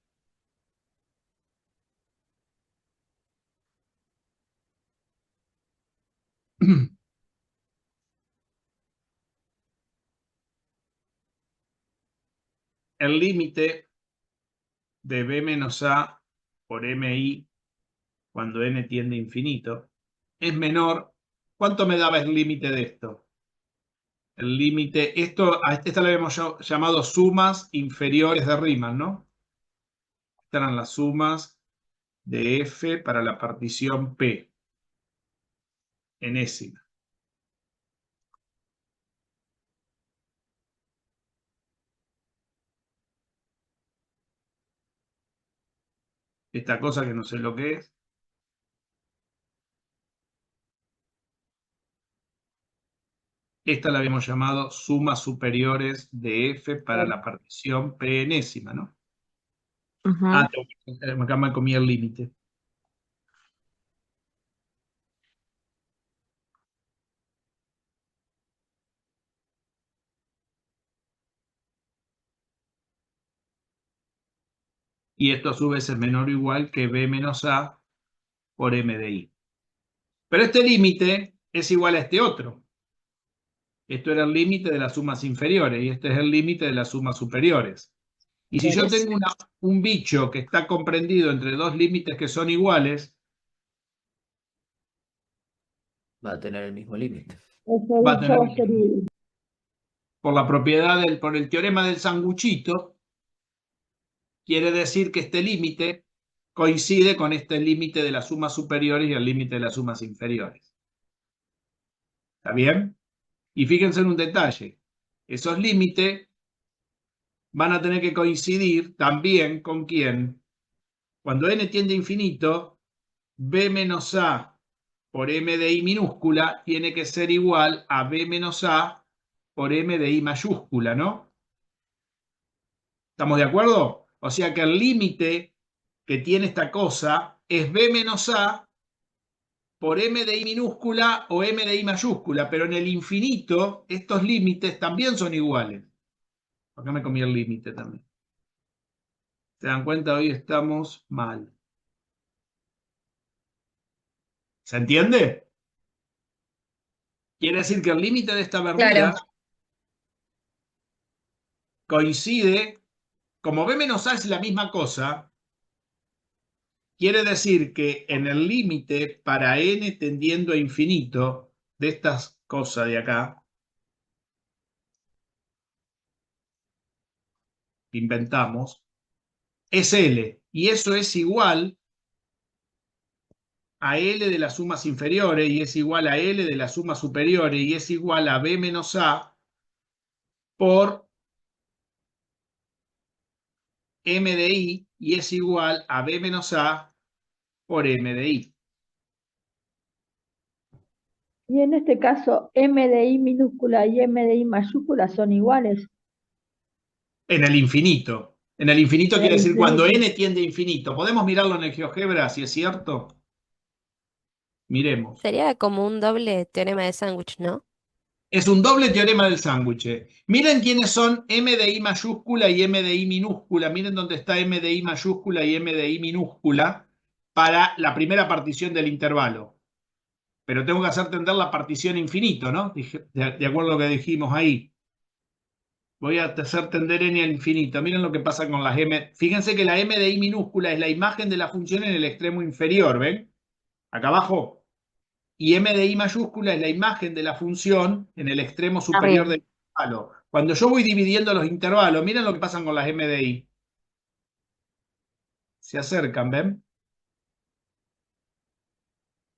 el límite de b menos a por mi cuando n tiende a infinito es menor. ¿Cuánto me daba el límite de esto? El límite, a esta le habíamos llamado sumas inferiores de Riemann, ¿no? Estas eran las sumas de f para la partición p, enésima. Esta cosa que no sé lo que es. Esta la habíamos llamado sumas superiores de f para la partición p enésima, ¿no? Ujú. Acá me comí el límite. Y esto a su vez es menor o igual que b menos a por m de i. Pero este límite es igual a este otro. Esto era el límite de las sumas inferiores y este es el límite de las sumas superiores. Y si yo tengo un bicho que está comprendido entre dos límites que son iguales, Va a tener el mismo límite. Ese va a bicho tener, va a ser I. por la propiedad por el teorema del sanguchito, quiere decir que este límite coincide con este límite de las sumas superiores y el límite de las sumas inferiores. ¿Está bien? Y fíjense en un detalle. Esos límites van a tener que coincidir también con quién. Cuando n tiende a infinito, b menos a por m de i minúscula tiene que ser igual a b menos a por m de i mayúscula, ¿no? ¿Estamos de acuerdo? O sea que el límite que tiene esta cosa es b menos a por m de i minúscula o m de i mayúscula, pero en el infinito estos límites también son iguales. Acá me comí el límite también. ¿Se dan cuenta? Hoy estamos mal. ¿Se entiende? Quiere decir que el límite de esta verdura Claro. coincide, como B menos A es la misma cosa, quiere decir que en el límite para n tendiendo a infinito de estas cosas de acá, que inventamos, es L. Y eso es igual a L de las sumas inferiores, y es igual a L de las sumas superiores, y es igual a B menos A por M de I, y es igual a B menos A por M de I. Y en este caso, M de I minúscula y M de I mayúscula son iguales. En el infinito. En el infinito En quiere el decir cuando infinito. n tiende a infinito. ¿Podemos mirarlo en el GeoGebra si es cierto? Miremos. Sería como un doble teorema de sándwich, ¿no? Es un doble teorema del sándwich. Miren quiénes son M de I mayúscula y M de I minúscula. Miren dónde está M de I mayúscula y M de I minúscula para la primera partición del intervalo. Pero tengo que hacer tender la partición infinito, ¿no? De acuerdo a lo que dijimos ahí. Voy a hacer tender n al infinito. Miren lo que pasa con las m. Fíjense que la m de i minúscula es la imagen de la función en el extremo inferior, ¿ven? Acá abajo. Y m de i mayúscula es la imagen de la función en el extremo superior Arriba. del intervalo. Cuando yo voy dividiendo los intervalos, miren lo que pasa con las m de i. Se acercan, ¿ven?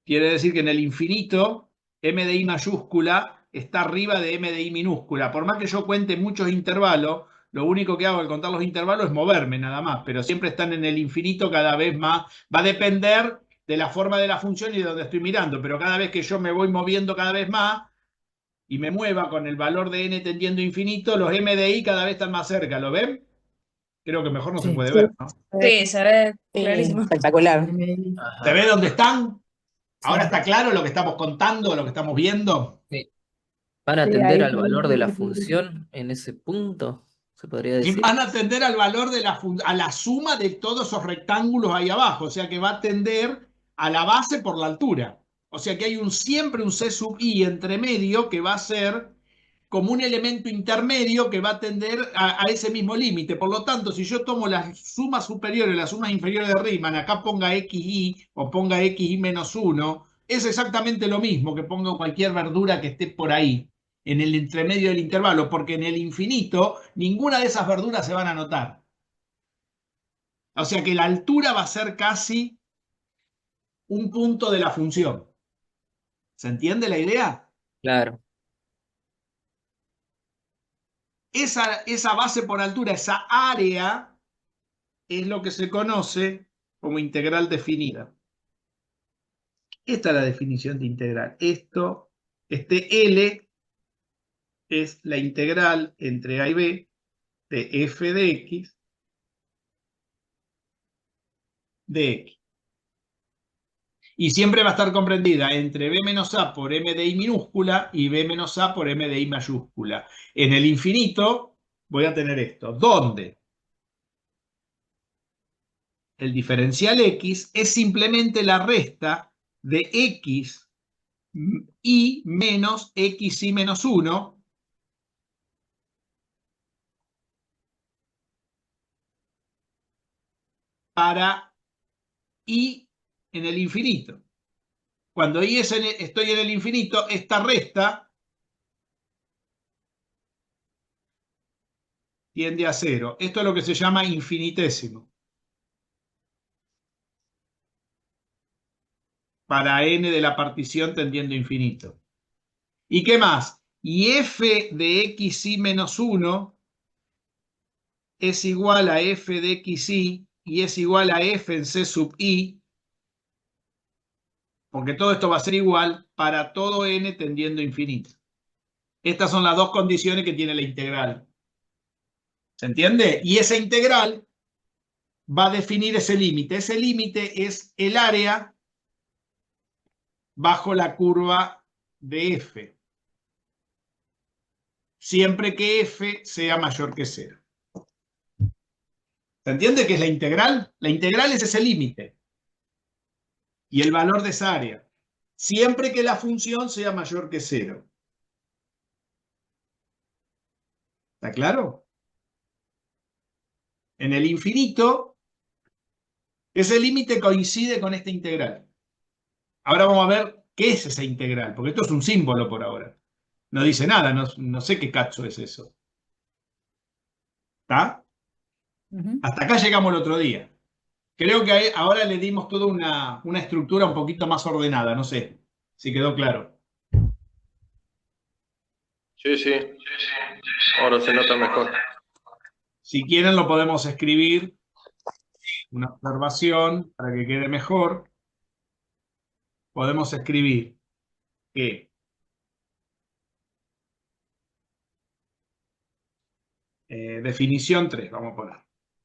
Quiere decir que en el infinito, m de i mayúscula está arriba de m de i minúscula. Por más que yo cuente muchos intervalos, lo único que hago al contar los intervalos es moverme nada más, pero siempre están en el infinito cada vez más. Va a depender de la forma de la función y de donde estoy mirando, pero cada vez que yo me voy moviendo cada vez más y me mueva con el valor de n tendiendo a infinito, los m de i cada vez están más cerca. ¿Lo ven? Creo que mejor no se Sí. puede Sí. ver, ¿no? Sí, se ve Sí. clarísimo. Espectacular. Ajá. ¿Se ve dónde están? Sí. ¿Ahora está claro lo que estamos contando, lo que estamos viendo? Sí. ¿Van a Sí, atender ahí al sí. valor de la función en ese punto? ¿Se podría Y decir? van a atender al valor de a la suma de todos esos rectángulos ahí abajo. O sea que va a atender a la base por la altura. O sea que hay siempre un C sub i entre medio que va a ser como un elemento intermedio que va a atender a ese mismo límite. Por lo tanto, si yo tomo las sumas superiores, las sumas inferiores de Riemann, acá ponga xi o ponga xi menos 1, es exactamente lo mismo que ponga cualquier verdura que esté por ahí, en el entremedio del intervalo, porque en el infinito ninguna de esas verduras se van a notar. O sea que la altura va a ser casi un punto de la función. ¿Se entiende la idea? Claro. Esa base por altura, esa área, es lo que se conoce como integral definida. Esta es la definición de integral. Este L es la integral entre A y B de f de x de x. Y siempre va a estar comprendida entre b menos a por m de i minúscula y b menos a por m de i mayúscula. En el infinito voy a tener esto, donde el diferencial x es simplemente la resta de x y menos xy menos 1 para i en el infinito. Cuando i estoy en el infinito, esta resta tiende a 0. Esto es lo que se llama infinitésimo. Para n de la partición tendiendo a infinito. ¿Y qué más? Y f de xy menos 1 es igual a f de xy y es igual a f en c sub i, porque todo esto va a ser igual para todo n tendiendo a infinito. Estas son las dos condiciones que tiene la integral. ¿Se entiende? Y esa integral va a definir ese límite. Ese límite es el área bajo la curva de f, siempre que f sea mayor que 0. ¿Se entiende qué es la integral? La integral es ese límite y el valor de esa área. siempre que la función sea mayor que 0. ¿Está claro? En el infinito, ese límite coincide con esta integral. Ahora vamos a ver qué es esa integral, porque esto es un símbolo por ahora. No dice nada, no sé qué cacho es eso. ¿Está? Ujú. Hasta acá llegamos el otro día. Creo que ahora le dimos toda una estructura un poquito más ordenada, no sé si quedó claro. Sí, sí. Ahora se nota mejor. Si quieren lo podemos escribir, una observación para que quede mejor. Podemos escribir que definición 3, vamos a poner.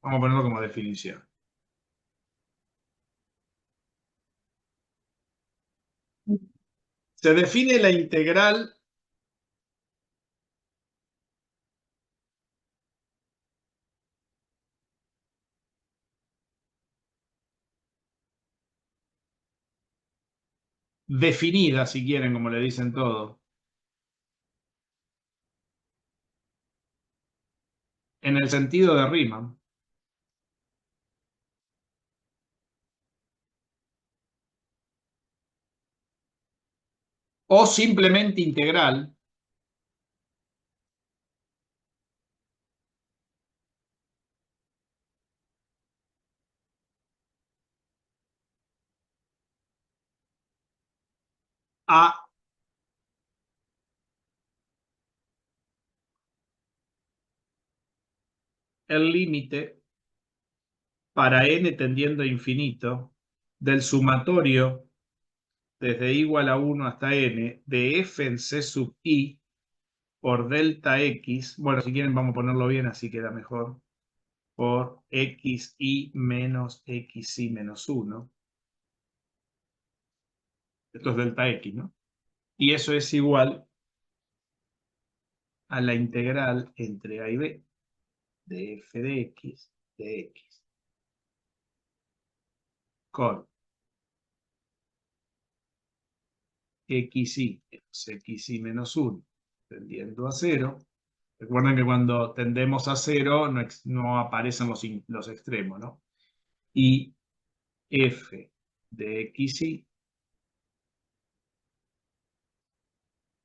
Vamos a ponerlo como definición. Se define la integral definida, si quieren, como le dicen todos, en el sentido de Riemann. O simplemente integral a el límite para n tendiendo a infinito del sumatorio desde i igual a 1 hasta n de f en c sub i por delta x. Bueno, si quieren vamos a ponerlo bien, así queda mejor. Por xi menos xi menos 1. Esto es delta x, ¿no? Y eso es igual a la integral entre a y b de f de x con xi menos xi menos 1 tendiendo a 0. Recuerden que cuando tendemos a 0 no aparecen los extremos, ¿no? Y f de xi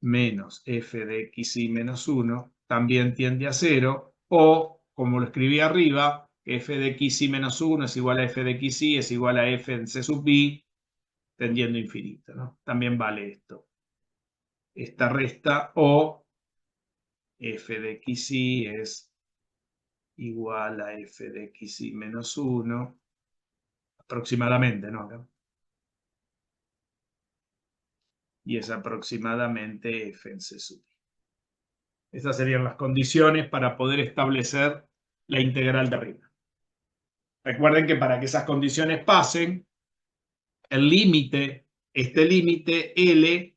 menos f de xi menos 1 también tiende a 0, o, como lo escribí arriba, f de xi menos 1 es igual a f de xi es igual a f en c sub i tendiendo a infinito, ¿no? También vale esto. Esta resta, o f de xi es igual a f de xi menos 1, aproximadamente, ¿no? Y es aproximadamente f en c sub i. Estas serían las condiciones para poder establecer la integral de Riemann. Recuerden que para que esas condiciones pasen, el límite, este límite L,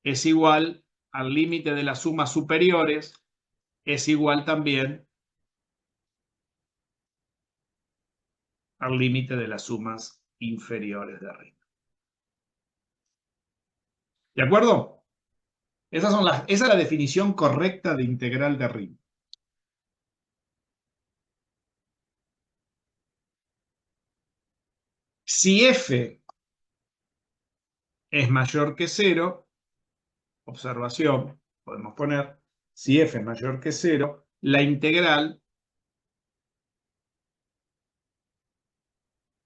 es igual al límite de las sumas superiores, es igual también al límite de las sumas inferiores de Riemann. ¿De acuerdo? Esa es la definición correcta de integral de Riemann. Si f es mayor que 0, observación, podemos poner, si f es mayor que 0, la integral,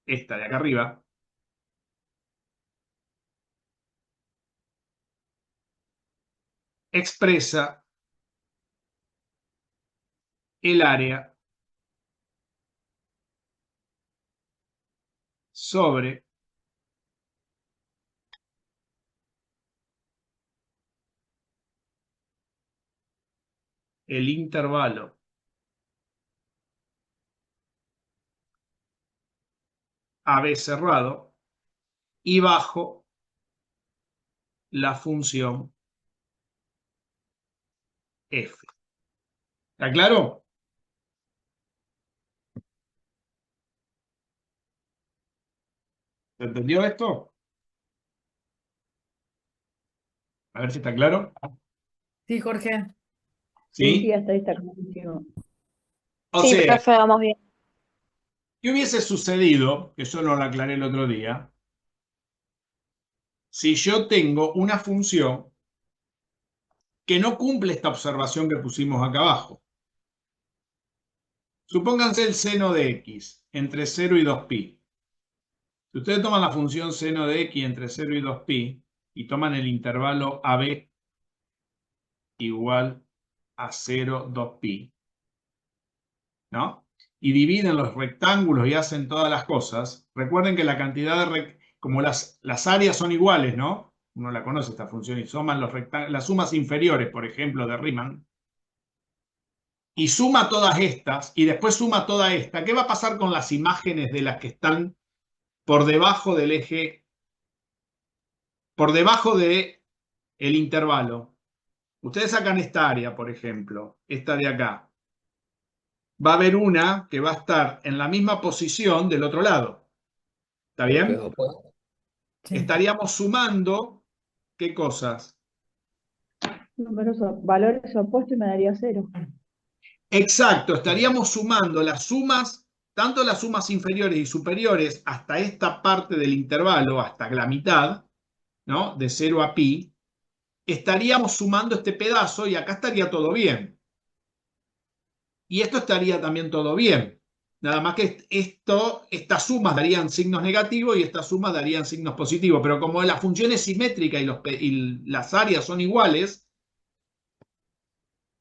esta de acá arriba, expresa el área sobre el intervalo AB cerrado y bajo la función f. ¿Está claro? ¿Se entendió esto? A ver si está claro. Sí, Jorge. Sí, ¿Sí? hasta ahí está clarísimo. O Sí, sea, profe, vamos bien. ¿qué hubiese sucedido? Que yo no lo aclaré el otro día. Si yo tengo una función que no cumple esta observación que pusimos acá abajo. Supónganse el seno de x entre 0 y 2pi. Si ustedes toman la función seno de x entre 0 y 2pi y toman el intervalo AB igual a 0, 2pi, ¿no? Y dividen los rectángulos y hacen todas las cosas, recuerden que la cantidad de... como las áreas son iguales, ¿no? Uno la conoce esta función y suman las sumas inferiores, por ejemplo, de Riemann, y suma todas estas, y después suma toda esta. ¿Qué va a pasar con las imágenes de las que están por debajo del eje, por debajo del intervalo? Ustedes sacan esta área, por ejemplo, esta de acá. Va a haber una que va a estar en la misma posición del otro lado. ¿Está Creo que es bien? opuesto. Sí. Estaríamos sumando, ¿qué cosas? Números, valores opuestos y me daría 0. Exacto, estaríamos sumando las sumas, tanto las sumas inferiores y superiores hasta esta parte del intervalo, hasta la mitad, ¿no? De 0 a pi, estaríamos sumando este pedazo y acá estaría todo bien. Y esto estaría también todo bien. Nada más que estas sumas darían signos negativos y estas sumas darían signos positivos. Pero como la función es simétrica y las áreas son iguales,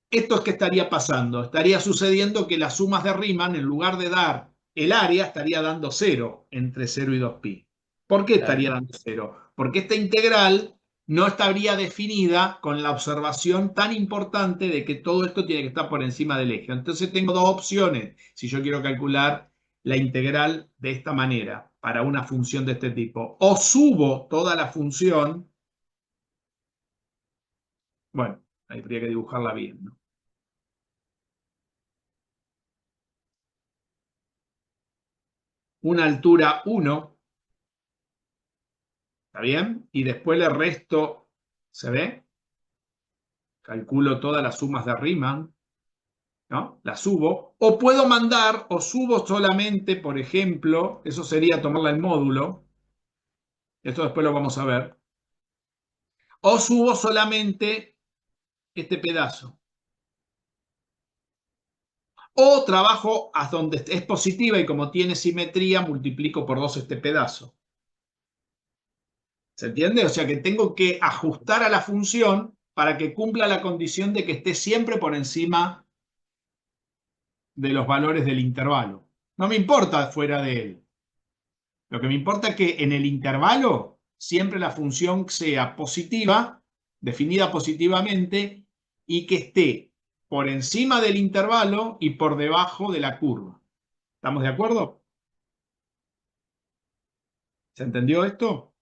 ¿esto es qué estaría pasando? Estaría sucediendo que las sumas de Riemann, en lugar de dar el área, estaría dando 0 entre 0 y 2pi. ¿Por qué estaría Claro. dando 0? Porque esta integral no estaría definida con la observación tan importante de que todo esto tiene que estar por encima del eje. Entonces tengo dos opciones si yo quiero calcular la integral de esta manera para una función de este tipo. O subo toda la función, bueno, ahí habría que dibujarla bien, ¿no? Una altura 1, ¿está bien? Y después le resto, ¿se ve? Calculo todas las sumas de Riemann, ¿no? Las subo. O puedo mandar, o subo solamente, por ejemplo, eso sería tomarla en módulo. Esto después lo vamos a ver. O subo solamente este pedazo. O trabajo hasta donde es positiva y como tiene simetría, multiplico por 2 este pedazo. ¿Se entiende? O sea que tengo que ajustar a la función para que cumpla la condición de que esté siempre por encima de los valores del intervalo. No me importa fuera de él. Lo que me importa es que en el intervalo siempre la función sea positiva, definida positivamente, y que esté por encima del intervalo y por debajo de la curva. ¿Estamos de acuerdo? ¿Se entendió esto?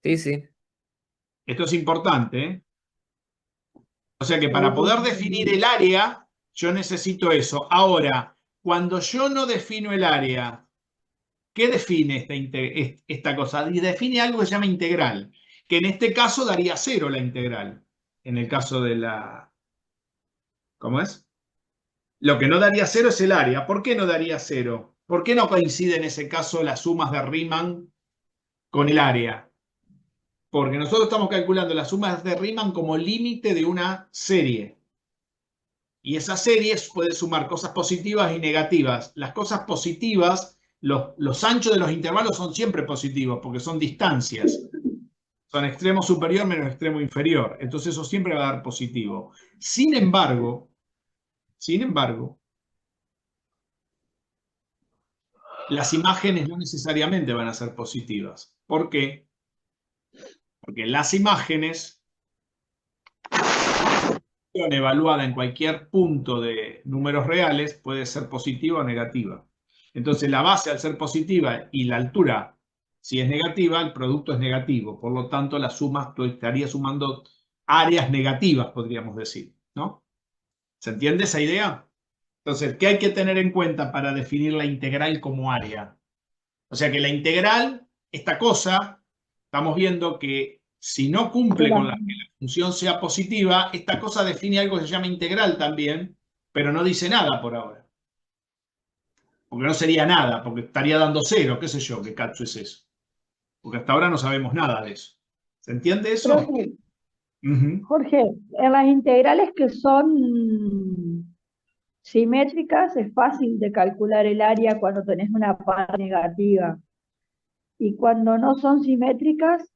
Sí, sí. Esto es importante, ¿eh? O sea que para Sí, poder sí, definir sí. el área, yo necesito eso. Ahora, cuando yo no defino el área, ¿qué define esta cosa? Y define algo que se llama integral, que en este caso daría 0 la integral. En el caso de la... ¿Cómo es? Lo que no daría 0 es el área. ¿Por qué no daría 0? ¿Por qué no coincide en ese caso las sumas de Riemann con el área? Porque nosotros estamos calculando las sumas de Riemann como límite de una serie. Y esa serie puede sumar cosas positivas y negativas. Las cosas positivas, los anchos de los intervalos son siempre positivos porque son distancias. Son extremo superior menos extremo inferior. Entonces eso siempre va a dar positivo. Sin embargo, las imágenes no necesariamente van a ser positivas. ¿Por qué? Porque las imágenes, evaluada en cualquier punto de números reales, puede ser positiva o negativa. Entonces la base al ser positiva y la altura, si es negativa, el producto es negativo. Por lo tanto, la suma, tú estarías sumando áreas negativas, podríamos decir, ¿no? ¿Se entiende esa idea? Entonces, ¿qué hay que tener en cuenta para definir la integral como área? O sea que la integral, esta cosa, estamos viendo que Si no cumple con que la función sea positiva, esta cosa define algo que se llama integral también, pero no dice nada por ahora. Porque no sería nada, porque estaría dando cero, qué sé yo, qué cacho es eso. Porque hasta ahora no sabemos nada de eso. ¿Se entiende eso? Profe, Ujú. Jorge, en las integrales que son simétricas es fácil de calcular el área cuando tenés una parte negativa. Y cuando no son simétricas,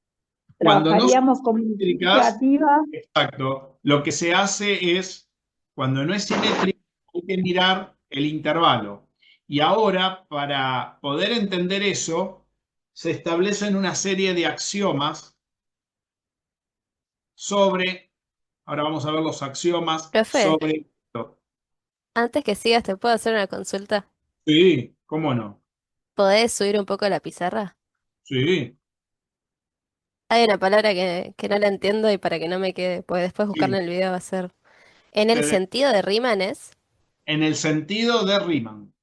Cuando no son trabajaríamos con simétricas, negativa. exacto, lo que se hace es, cuando no es simétrico, hay que mirar el intervalo. Y ahora, para poder entender eso, se establecen una serie de axiomas sobre, ahora vamos a ver los axiomas Profe, sobre esto. antes que sigas, ¿te puedo hacer una consulta? Sí, ¿cómo no? ¿Podés subir un poco la pizarra? Sí, Hay una palabra que no la entiendo y para que no me quede, pues después buscarla sí. en el video va a ser. En el Se- sentido de Riemann es. En el sentido de Riemann.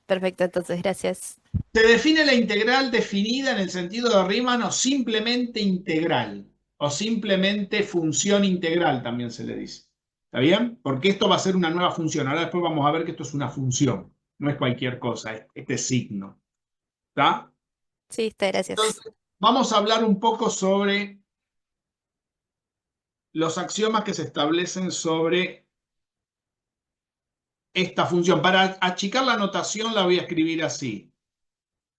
Perfecto, entonces, gracias. Se define la integral definida en el sentido de Riemann o simplemente integral, o simplemente función integral también se le dice. ¿Está bien? Porque esto va a ser una nueva función. Ahora después vamos a ver que esto es una función, no es cualquier cosa, es este signo. ¿Está? Sí, está, gracias. Entonces, vamos a hablar un poco sobre los axiomas que se establecen sobre esta función. Para achicar la notación la voy a escribir así.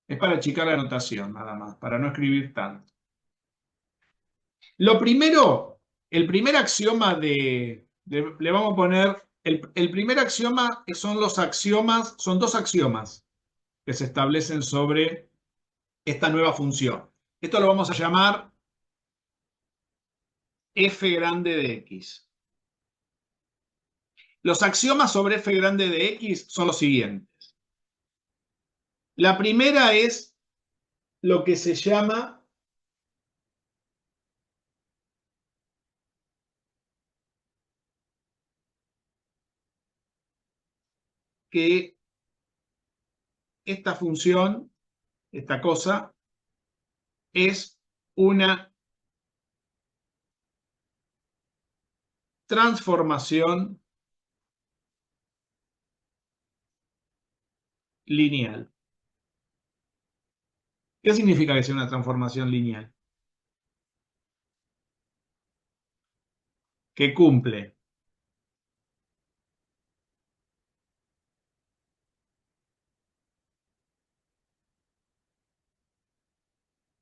Es para achicar la notación, nada más, para no escribir tanto. Lo primero, el primer axioma le vamos a poner, el primer axioma son los axiomas, son dos axiomas que se establecen sobre esta nueva función. Esto lo vamos a llamar f grande de x. Los axiomas sobre f grande de x son los siguientes. La primera es lo que se llama que esta función, esta cosa, es una transformación lineal. ¿Qué significa que sea una transformación lineal? Que cumple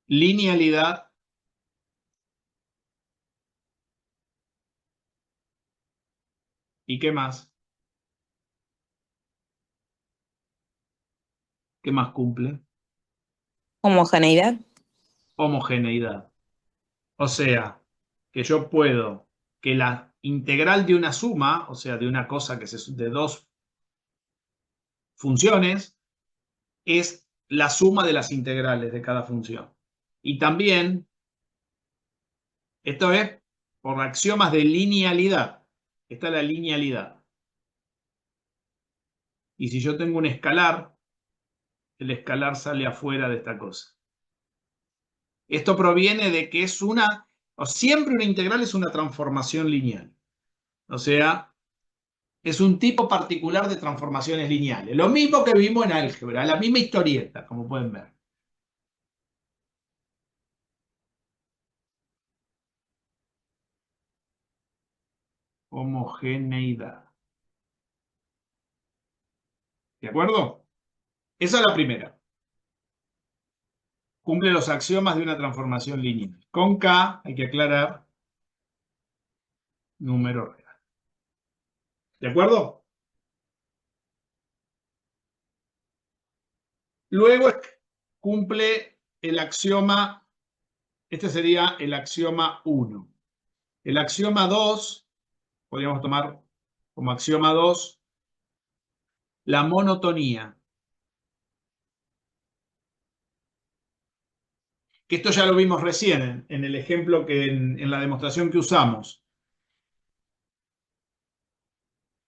linealidad y ¿qué más? ¿Qué más cumple? Homogeneidad. Homogeneidad. O sea, que yo puedo que la integral de una suma, o sea, de una cosa de dos funciones, es la suma de las integrales de cada función. Y también, esto es por axiomas de linealidad. Esta es la linealidad. Y si yo tengo un escalar, el escalar sale afuera de esta cosa. Esto proviene de que es o siempre una integral es una transformación lineal. O sea, es un tipo particular de transformaciones lineales. Lo mismo que vimos en álgebra, la misma historieta, como pueden ver. Homogeneidad. ¿De acuerdo? Esa es la primera. Cumple los axiomas de una transformación lineal. Con K hay que aclarar número real. ¿De acuerdo? Luego cumple el axioma, este sería el axioma 1. El axioma 2, podríamos tomar como axioma 2, la monotonía. Que esto ya lo vimos recién en el ejemplo en la demostración que usamos.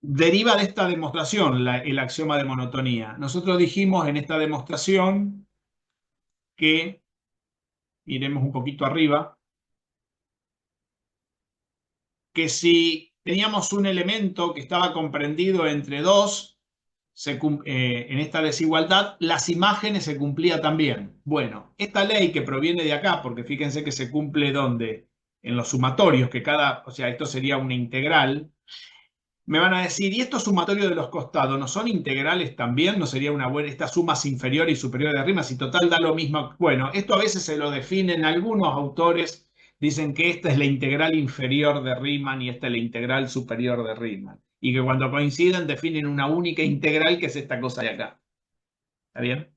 Deriva de esta demostración el axioma de monotonía. Nosotros dijimos en esta demostración que, iremos un poquito arriba, que si teníamos un elemento que estaba comprendido entre dos, en esta desigualdad, las imágenes se cumplía también. Bueno, esta ley que proviene de acá, porque fíjense que se cumple ¿dónde? En los sumatorios, que o sea, esto sería una integral. Me van a decir, ¿y estos sumatorios de los costados no son integrales también? ¿No sería una buena, estas sumas inferiores y superiores de Riemann? Si total da lo mismo. Bueno, esto a veces se lo definen algunos autores, dicen que esta es la integral inferior de Riemann y esta es la integral superior de Riemann. Y que cuando coinciden definen una única integral que es esta cosa de acá. ¿Está bien?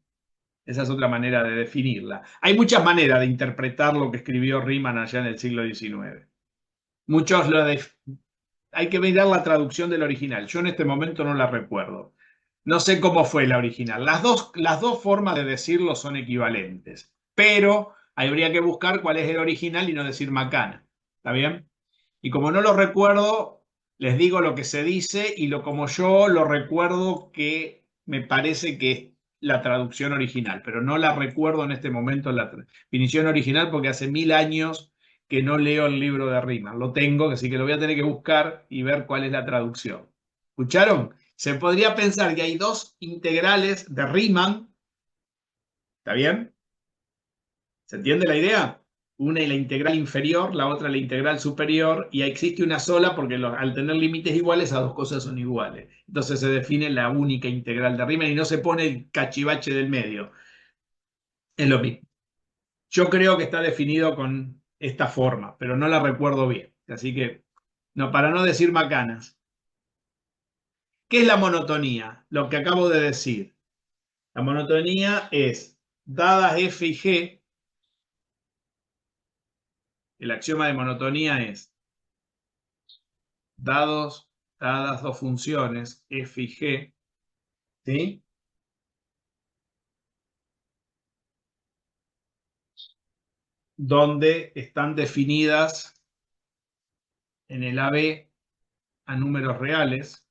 Esa es otra manera de definirla. Hay muchas maneras de interpretar lo que escribió Riemann allá en el siglo XIX. Muchos hay que mirar la traducción del original. Yo en este momento no la recuerdo. No sé cómo fue la original. Las dos formas de decirlo son equivalentes. Pero habría que buscar cuál es el original y no decir macana. ¿Está bien? Y como no lo recuerdo, les digo lo que se dice y como yo lo recuerdo que me parece que es la traducción original. Pero no la recuerdo en este momento la definición original porque hace 1000 años que no leo el libro de Riemann. Lo tengo, así que lo voy a tener que buscar y ver cuál es la traducción. ¿Escucharon? Se podría pensar que hay dos integrales de Riemann. ¿Está bien? ¿Se entiende la idea? Una es la integral inferior, la otra la integral superior, y existe una sola porque al tener límites iguales, esas dos cosas son iguales. Entonces se define la única integral de Riemann y no se pone el cachivache del medio. Es lo mismo. Yo creo que está definido con esta forma, pero no la recuerdo bien. Así que, no, para no decir macanas. ¿Qué es la monotonía? Lo que acabo de decir. La monotonía es, dadas f y g, el axioma de monotonía es, dadas dos funciones, f y g, ¿sí? Donde están definidas en el AB a números reales,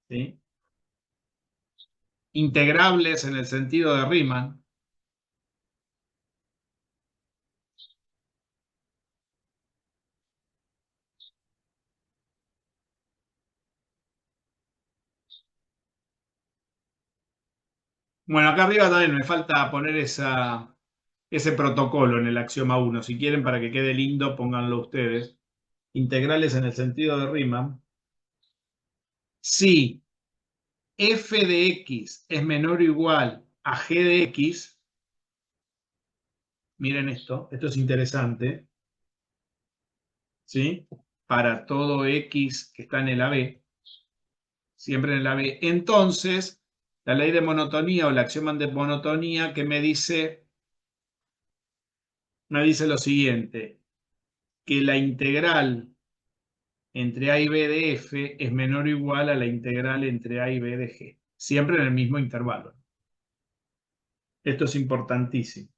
¿sí? Integrables en el sentido de Riemann, bueno, acá arriba también me falta poner ese protocolo en el axioma 1. Si quieren, para que quede lindo, pónganlo ustedes. Integrales en el sentido de Riemann. Si f de x es menor o igual a g de x, miren esto es interesante, ¿sí? Para todo x que está en el AB, siempre en el AB, entonces la ley de monotonía o el axioma de monotonía que me dice lo siguiente, que la integral entre a y b de f es menor o igual a la integral entre a y b de g, siempre en el mismo intervalo. Esto es importantísimo.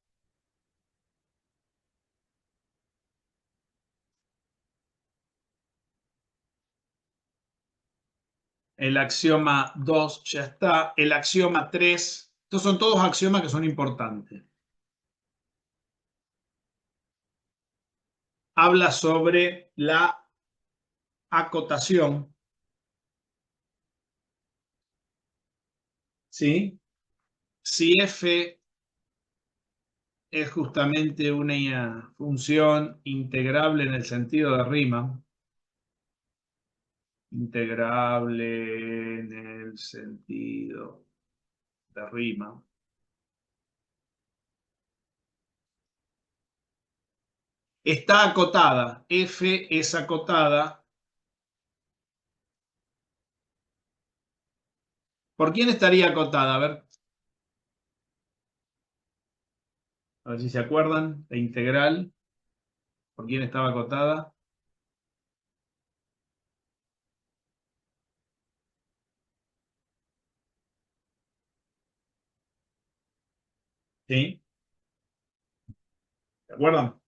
El axioma 2 ya está. El axioma 3, estos son todos axiomas que son importantes. Habla sobre la acotación. ¿Sí? Si f es justamente una función integrable en el sentido de Riemann, integrable en el sentido de Riemann, está acotada, f es acotada. ¿Por quién estaría acotada? A ver si se acuerdan, la integral. ¿Por quién estaba acotada? ¿Sí? ¿Se acuerdan?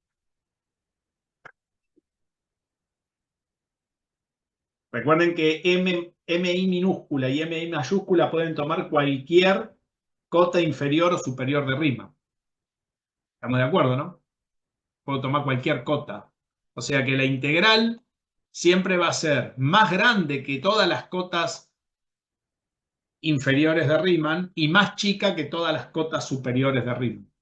Recuerden que MI minúscula y MI mayúscula pueden tomar cualquier cota inferior o superior de Riemann. ¿Estamos de acuerdo, no? Puedo tomar cualquier cota O sea que la integral siempre va a ser más grande que todas las cotas inferiores de Riemann y más chica que todas las cotas superiores de Riemann.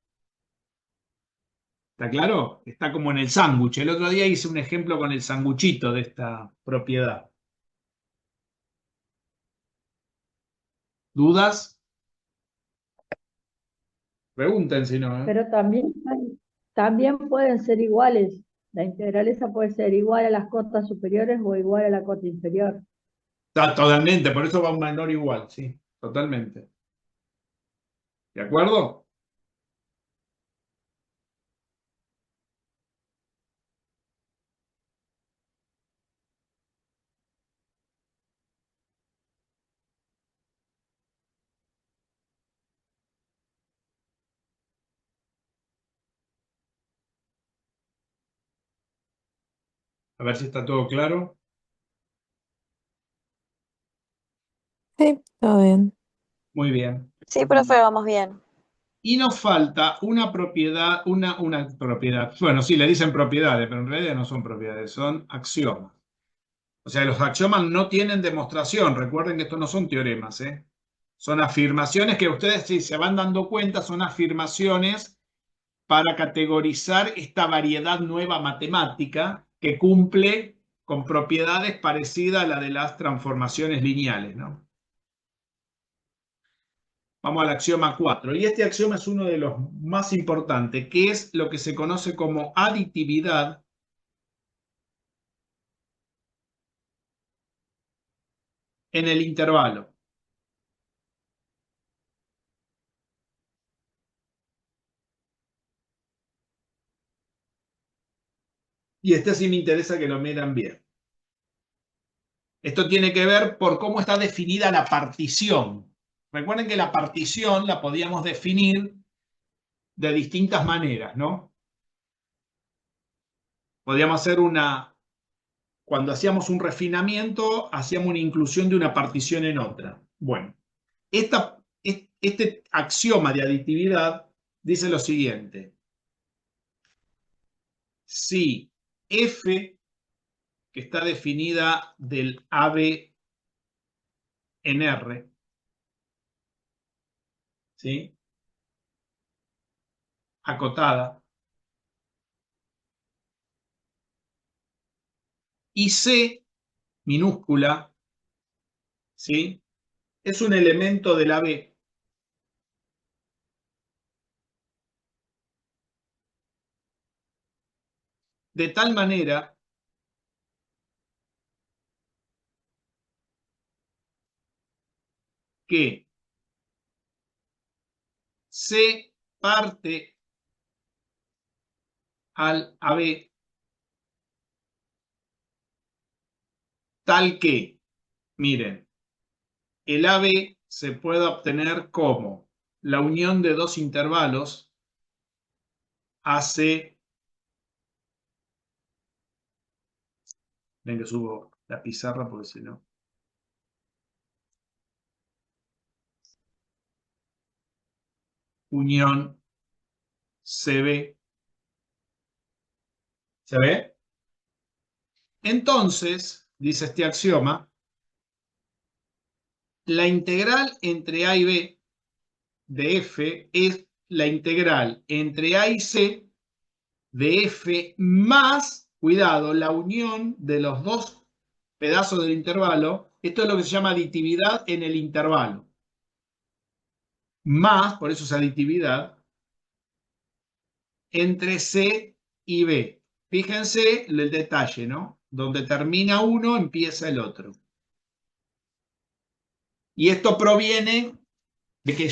¿Está claro? Está como en el sándwich. El otro día hice un ejemplo con el sanguchito de esta propiedad. ¿Dudas? Pregunten si no, ¿eh? Pero también pueden ser iguales. La integral esa puede ser igual a las cotas superiores o igual a la cota inferior. Está totalmente, por eso va un menor igual, sí, totalmente. ¿De acuerdo? A ver si está todo claro. Sí, todo bien. Muy bien. Sí, profe, vamos bien. Y nos falta una propiedad, una propiedad. Bueno, sí, le dicen propiedades, pero en realidad no son propiedades, son axiomas. O sea, los axiomas no tienen demostración. Recuerden que estos no son teoremas, ¿eh? Son afirmaciones que ustedes, si se van dando cuenta, son afirmaciones para categorizar esta variedad nueva matemática que cumple con propiedades parecidas a la de las transformaciones lineales, ¿no? Vamos al axioma 4. Y este axioma es uno de los más importantes, que es lo que se conoce como aditividad en el intervalo. Y este sí me interesa que lo miren bien. Esto tiene que ver por cómo está definida la partición. Recuerden que la partición la podíamos definir de distintas maneras, ¿no? Podíamos hacer cuando hacíamos un refinamiento, hacíamos una inclusión de una partición en otra. Bueno, este axioma de aditividad dice lo siguiente. Si f, que está definida del AB en R, ¿sí? Acotada, y C minúscula, ¿sí? Es un elemento del AB. De tal manera que C parte al AB tal que, miren, el AB se puede obtener como la unión de dos intervalos hace, ven que subo la pizarra porque si no. Unión CB. ¿Se ve? Entonces, dice este axioma, la integral entre A y B de f es la integral entre A y C de f más, cuidado, la unión de los dos pedazos del intervalo. Esto es lo que se llama aditividad en el intervalo. Más, por eso es aditividad, entre C y B. Fíjense el detalle, ¿no? Donde termina uno, empieza el otro. Y esto proviene de que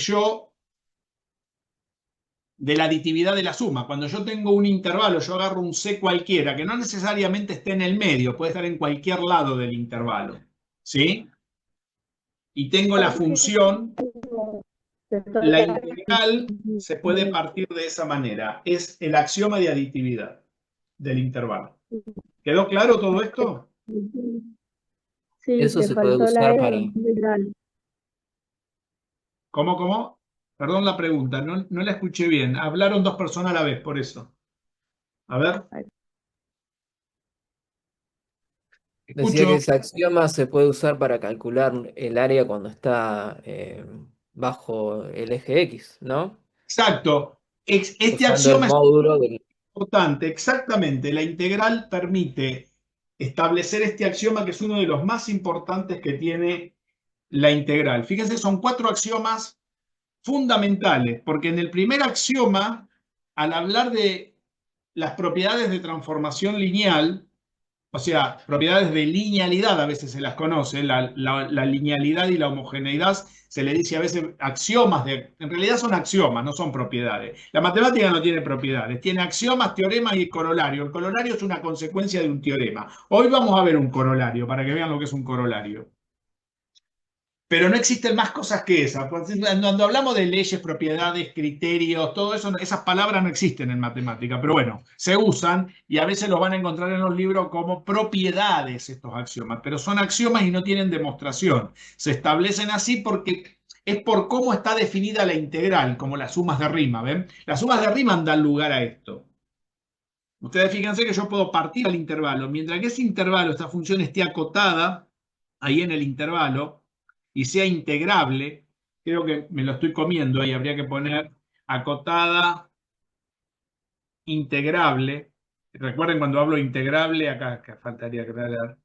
de la aditividad de la suma. Cuando yo tengo un intervalo, yo agarro un C cualquiera, que no necesariamente esté en el medio, puede estar en cualquier lado del intervalo, ¿sí? Y tengo la función, la integral se puede partir de esa manera. Es el axioma de aditividad del intervalo. ¿Quedó claro todo esto? Sí, Eso te se puede faltó la usar E para... de integral. ¿Cómo? Perdón la pregunta, no la escuché bien. Hablaron dos personas a la vez, por eso. A ver. Decía que Escucho. ese axioma se puede usar para calcular el área cuando está bajo el eje X, ¿no? Exacto. Este Usando el axioma es módulo del... importante. Exactamente. La integral permite establecer este axioma que es uno de los más importantes que tiene la integral. Fíjense, son 4 axiomas fundamentales, porque en el primer axioma, al hablar de las propiedades de transformación lineal, o sea, propiedades de linealidad a veces se las conoce, la linealidad y la homogeneidad se le dice a veces axiomas, en realidad son axiomas, no son propiedades. La matemática no tiene propiedades, tiene axiomas, teoremas y corolario. El corolario es una consecuencia de un teorema. Hoy vamos a ver un corolario para que vean lo que es un corolario. Pero no existen más cosas que esas. Cuando hablamos de leyes, propiedades, criterios, todo eso, esas palabras no existen en matemática, pero bueno, se usan y a veces los van a encontrar en los libros como propiedades estos axiomas, pero son axiomas y no tienen demostración. Se establecen así porque es por cómo está definida la integral, como las sumas de rima, ¿ven? Las sumas de rima dan lugar a esto. Ustedes fíjense que yo puedo partir al intervalo, mientras que ese intervalo, esta función esté acotada ahí en el intervalo y sea integrable, creo que me lo estoy comiendo ahí, habría que poner acotada, integrable. Recuerden cuando hablo integrable, acá faltaría agregar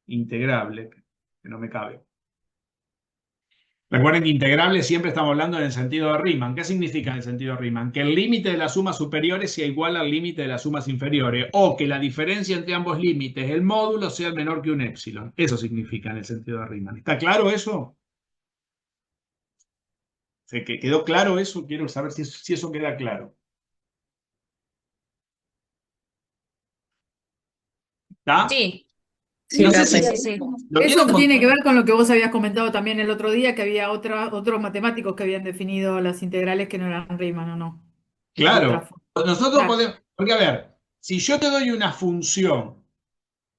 integrable, que no me cabe. Recuerden que integrable siempre estamos hablando en el sentido de Riemann. ¿Qué significa en el sentido de Riemann? Que el límite de las sumas superiores sea igual al límite de las sumas inferiores, o que la diferencia entre ambos límites, el módulo, sea menor que un épsilon. Eso significa en el sentido de Riemann. ¿Está claro eso? ¿Quedó claro eso? Quiero saber si eso queda claro. ¿Está? Sí, Sí, No sí, sé si Sí, sí. lo eso vieron tiene que con... ver con lo que vos habías comentado también el otro día, que había otros matemáticos que habían definido las integrales que no eran Riemann, ¿o no? De otra Claro. forma. Nosotros Claro. podemos... Porque a ver, si yo te doy una función,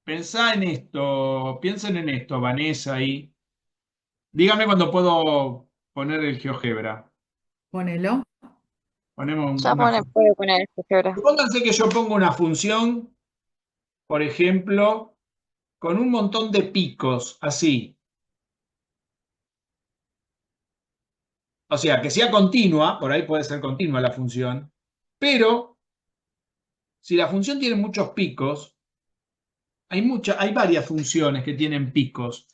pensá en esto, piensen en esto, Vanessa, ahí. Dígame cuando puedo poner el GeoGebra. Ponelo. Ponemos Ya puede poner álgebra. Supónganse que yo pongo una función, por ejemplo, con un montón de picos, así. O sea, que sea continua, por ahí puede ser continua la función, pero si la función tiene muchos picos, hay varias funciones que tienen picos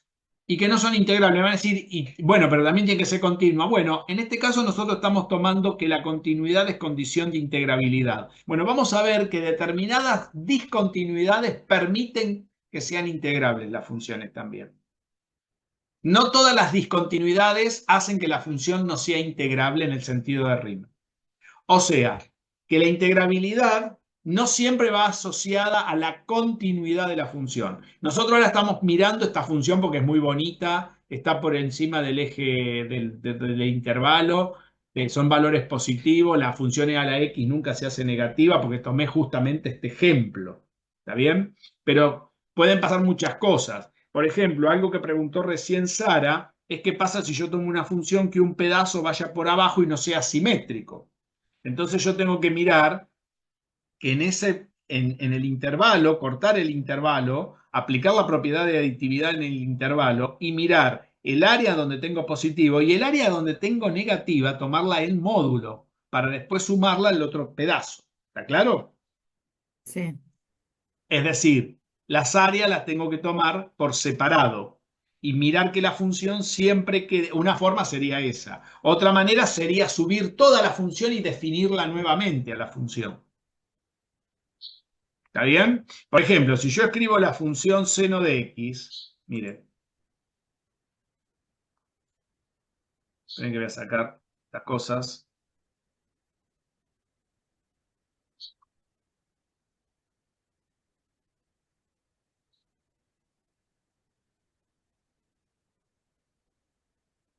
y que no son integrables. Me van a decir, bueno, pero también tiene que ser continua. Bueno, en este caso nosotros estamos tomando que la continuidad es condición de integrabilidad. Bueno, vamos a ver que determinadas discontinuidades permiten que sean integrables las funciones también. No todas las discontinuidades hacen que la función no sea integrable en el sentido de Riemann. O sea, que la integrabilidad no siempre va asociada a la continuidad de la función. Nosotros ahora estamos mirando esta función porque es muy bonita, está por encima del eje del intervalo, son valores positivos, la función e a la x nunca se hace negativa porque tomé justamente este ejemplo. ¿Está bien? Pero pueden pasar muchas cosas. Por ejemplo, algo que preguntó recién Sara es qué pasa si yo tomo una función que un pedazo vaya por abajo y no sea simétrico. Entonces yo tengo que mirar que en el intervalo, cortar el intervalo, aplicar la propiedad de aditividad en el intervalo y mirar el área donde tengo positivo y el área donde tengo negativa, tomarla en módulo para después sumarla al otro pedazo. ¿Está claro? Sí. Es decir, las áreas las tengo que tomar por separado y mirar que la función siempre quede. Una forma sería esa. Otra manera sería subir toda la función y definirla nuevamente a la función. ¿Está bien? Por ejemplo, si yo escribo la función seno de x, mire, esperen que voy a sacar las cosas.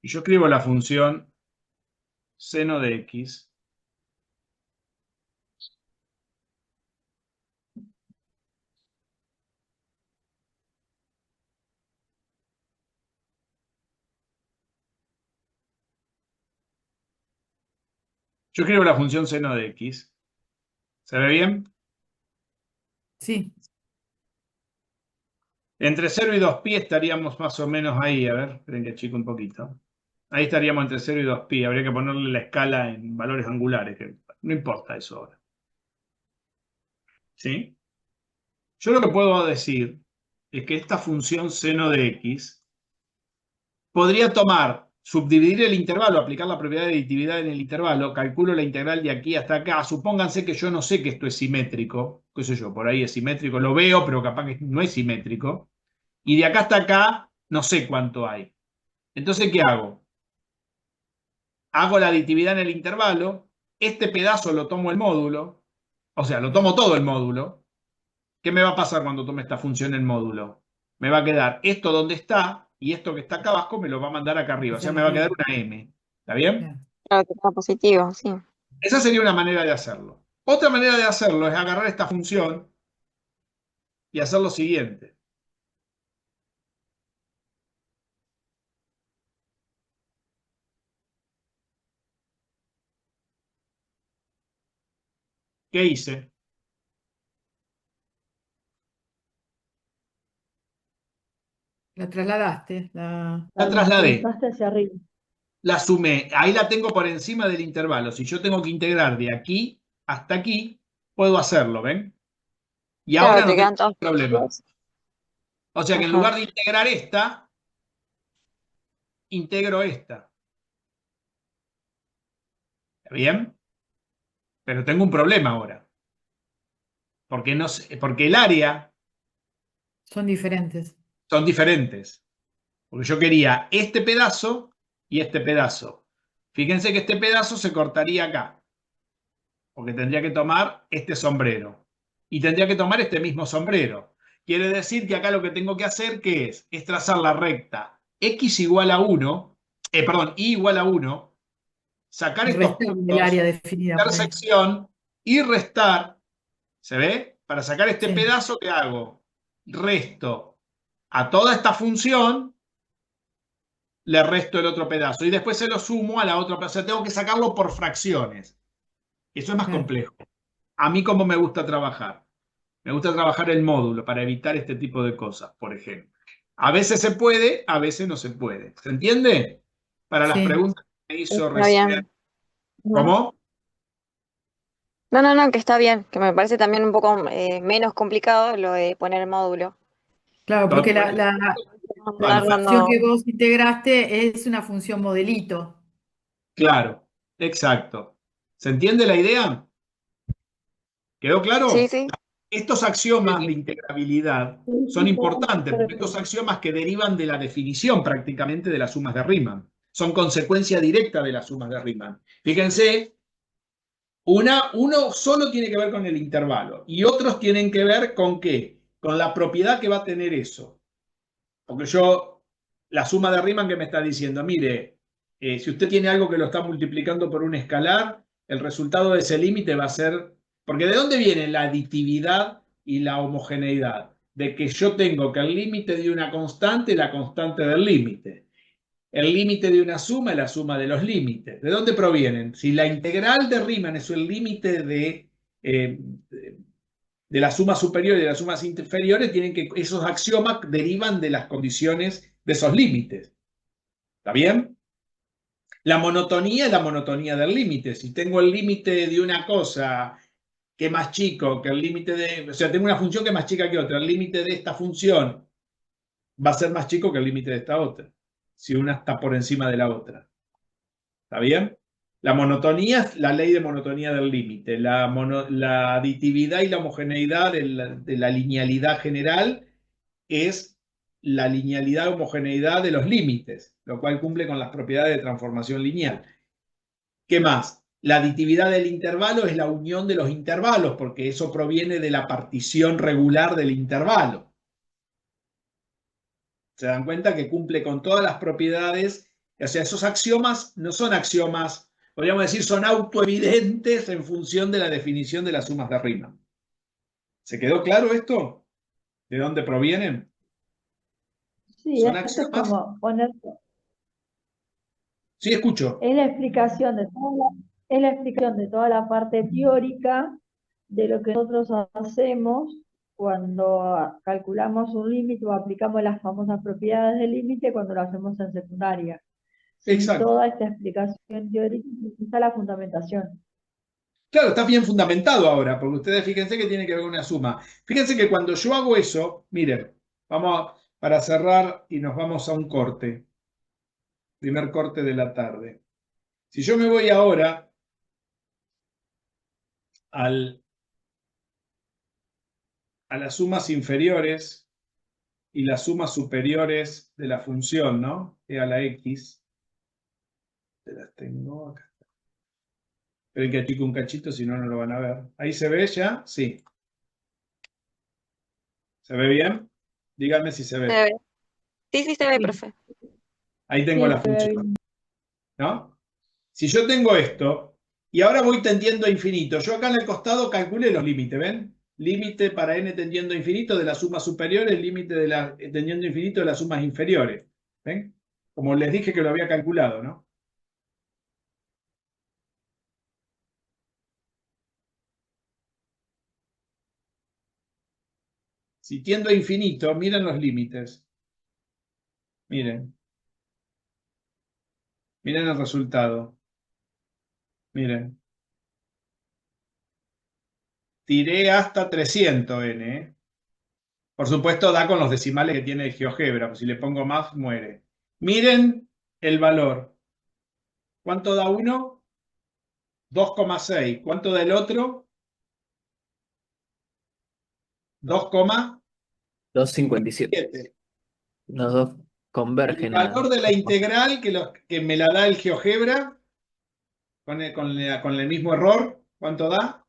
Y yo escribo la función seno de x. Yo escribo la función seno de x. ¿Se ve bien? Sí. Entre 0 y 2π estaríamos más o menos ahí. A ver, esperen que achico un poquito. Ahí estaríamos entre 0 y 2π. Habría que ponerle la escala en valores angulares, que no importa eso ahora. ¿Sí? Yo lo que puedo decir es que esta función seno de x podría subdividir el intervalo, aplicar la propiedad de aditividad en el intervalo, calculo la integral de aquí hasta acá. Supónganse que yo no sé que esto es simétrico, qué sé yo, por ahí es simétrico, lo veo, pero capaz que no es simétrico. Y de acá hasta acá no sé cuánto hay. Entonces, ¿qué hago? Hago la aditividad en el intervalo, este pedazo lo tomo el módulo, o sea, lo tomo todo el módulo. ¿Qué me va a pasar cuando tome esta función el módulo? Me va a quedar esto donde está y esto que está acá abajo me lo va a mandar acá arriba. O sea, me va a quedar una M. ¿Está bien? Claro. Claro que está positivo, sí. Esa sería una manera de hacerlo. Otra manera de hacerlo es agarrar esta función y hacer lo siguiente. ¿Qué hice? La trasladaste. La trasladé. Desplazaste hacia arriba. La sumé. Ahí la tengo por encima del intervalo. Si yo tengo que integrar de aquí hasta aquí, puedo hacerlo, ¿ven? Y Claro, ahora te no quedan tengo todos problema. positivos. O sea que en Ajá. lugar de integrar esta, integro esta. ¿Está bien? Pero tengo un problema ahora. Porque, no sé, porque el área Son diferentes. son diferentes. Porque yo quería este pedazo y este pedazo. Fíjense que este pedazo se cortaría acá. Porque tendría que tomar este sombrero. Y tendría que tomar este mismo sombrero. Quiere decir que acá lo que tengo que hacer, ¿qué es? Es trazar la recta x igual a 1, perdón, y igual a 1, sacar Y estos restar el puntos, área definida por ahí. intersección, y restar. ¿Se ve? Para sacar este Sí. pedazo, ¿qué hago? Resto a toda esta función, le resto el otro pedazo. Y después se lo sumo a la otra. O sea, tengo que sacarlo por fracciones. Eso es más Claro. complejo. A mí, ¿cómo me gusta trabajar? Me gusta trabajar el módulo para evitar este tipo de cosas, por ejemplo. A veces se puede, a veces no se puede. ¿Se entiende? Para las Sí. preguntas que me hizo Está recién. bien. ¿Cómo? No, que está bien, que me parece también un poco menos complicado lo de poner el módulo. Claro, porque la Andar función que dando- vos integraste es una función modelito. Claro, exacto. ¿Se entiende la idea? ¿Quedó claro? Sí, sí. Estos axiomas de integrabilidad son importantes, porque estos axiomas que derivan de la definición prácticamente de las sumas de Riemann. Son consecuencia directa de las sumas de Riemann. Fíjense, uno solo tiene que ver con el intervalo y otros tienen que ver con ¿qué? Con la propiedad que va a tener eso. Porque la suma de Riemann que me está diciendo, mire, si usted tiene algo que lo está multiplicando por un escalar, el resultado de ese límite va a ser, porque ¿de dónde viene la aditividad y la homogeneidad? De que yo tengo que el límite de una constante, la constante del límite. El límite de una suma es la suma de los límites. ¿De dónde provienen? Si la integral de Riemann es el límite de las sumas superiores y de las sumas inferiores, esos axiomas derivan de las condiciones de esos límites. ¿Está bien? La monotonía es la monotonía del límite. Si tengo el límite de una cosa que es más chico que el límite de... O sea, tengo una función que es más chica que otra. El límite de esta función va a ser más chico que el límite de esta otra. Si una está por encima de la otra. ¿Está bien? La monotonía es la ley de monotonía del límite. La aditividad y la homogeneidad de la linealidad general es la linealidad homogeneidad de los límites, lo cual cumple con las propiedades de transformación lineal. ¿Qué más? La aditividad del intervalo es la unión de los intervalos, porque eso proviene de la partición regular del intervalo. ¿Se dan cuenta que cumple con todas las propiedades? O sea, esos axiomas no son axiomas, podríamos decir, son autoevidentes en función de la definición de las sumas de Riemann. ¿Se quedó claro esto? ¿De dónde provienen? Sí, ¿Son esto es axiomas? como poner, Sí, escucho. es la explicación de toda la parte teórica de lo que nosotros hacemos cuando calculamos un límite o aplicamos las famosas propiedades del límite cuando lo hacemos en secundaria. Sin Exacto. toda esta explicación teórica, está la fundamentación. Claro, está bien fundamentado ahora, porque ustedes fíjense que tiene que ver con una suma. Fíjense que cuando yo hago eso, miren, para cerrar y nos vamos a un corte. Primer corte de la tarde. Si yo me voy ahora a las sumas inferiores y las sumas superiores de la función, ¿no? E a la x. Te las tengo acá. Esperen que achico un cachito, si no, no lo van a ver. ¿Ahí se ve ya? Sí. ¿Se ve bien? Díganme si se Se ve. ve. Sí, se ve, Sí. profe. Ahí tengo Sí, la se ve función, bien. ¿no? Si yo tengo esto, y ahora voy tendiendo a infinito, yo acá en el costado calculé los límites, ¿ven? Límite para n tendiendo a infinito de las sumas superiores, límite tendiendo a infinito de las sumas inferiores. ¿Ven? Como les dije que lo había calculado, ¿no? Si tiendo a infinito, miren los límites. Miren. Miren el resultado. Miren. Tiré hasta 300n, ¿eh? Por supuesto, da con los decimales que tiene el GeoGebra, pues si le pongo más, muere. Miren el valor. ¿Cuánto da uno? 2,6. ¿Cuánto da el otro? 2,7. 2,57. Los dos El convergen valor de la integral que me la da el GeoGebra, con el mismo error, ¿cuánto da?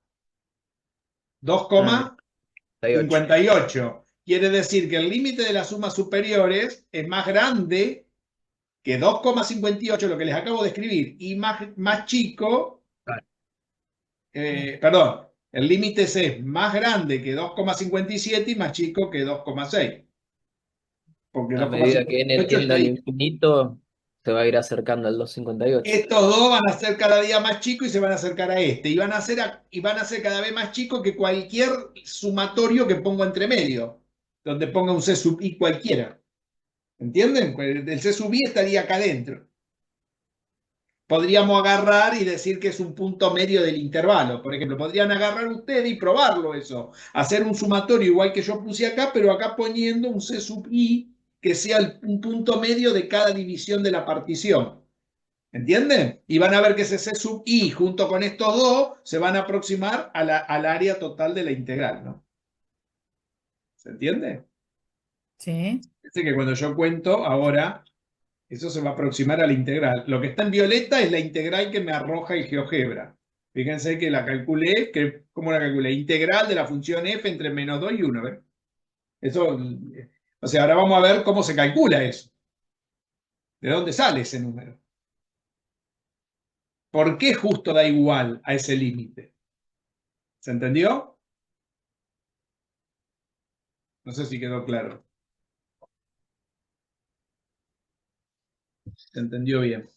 58. 2,58. Quiere decir que el límite de las sumas superiores es más grande que 2,58, lo que les acabo de escribir, y más chico, perdón, el límite es más grande que 2,57 y más chico que 2,6. Porque A medida que n 2,58 tiende está al ahí. infinito, se va a ir acercando al 2,58. Estos dos van a ser cada día más chicos y se van a acercar a este. Y van a ser cada vez más chicos que cualquier sumatorio que ponga entre medio. Donde ponga un C sub i cualquiera. ¿Entienden? Pues el C sub i estaría acá adentro. Podríamos agarrar y decir que es un punto medio del intervalo. Por ejemplo, podrían agarrar ustedes y probarlo eso. Hacer un sumatorio igual que yo puse acá, pero acá poniendo un C sub i que sea un punto medio de cada división de la partición. ¿Entienden? Y van a ver que ese C sub i junto con estos dos se van a aproximar al área total de la integral, ¿no? ¿Se entiende? Sí. Así que cuando yo cuento ahora, eso se va a aproximar a la integral. Lo que está en violeta es la integral que me arroja el GeoGebra. Fíjense que la calculé, ¿cómo la calculé? Integral de la función f entre menos 2 y 1, ¿ven? Eso, o sea, ahora vamos a ver cómo se calcula eso. ¿De dónde sale ese número? ¿Por qué justo da igual a ese límite? ¿Se entendió? No sé si quedó claro. ¿Se entendió bien?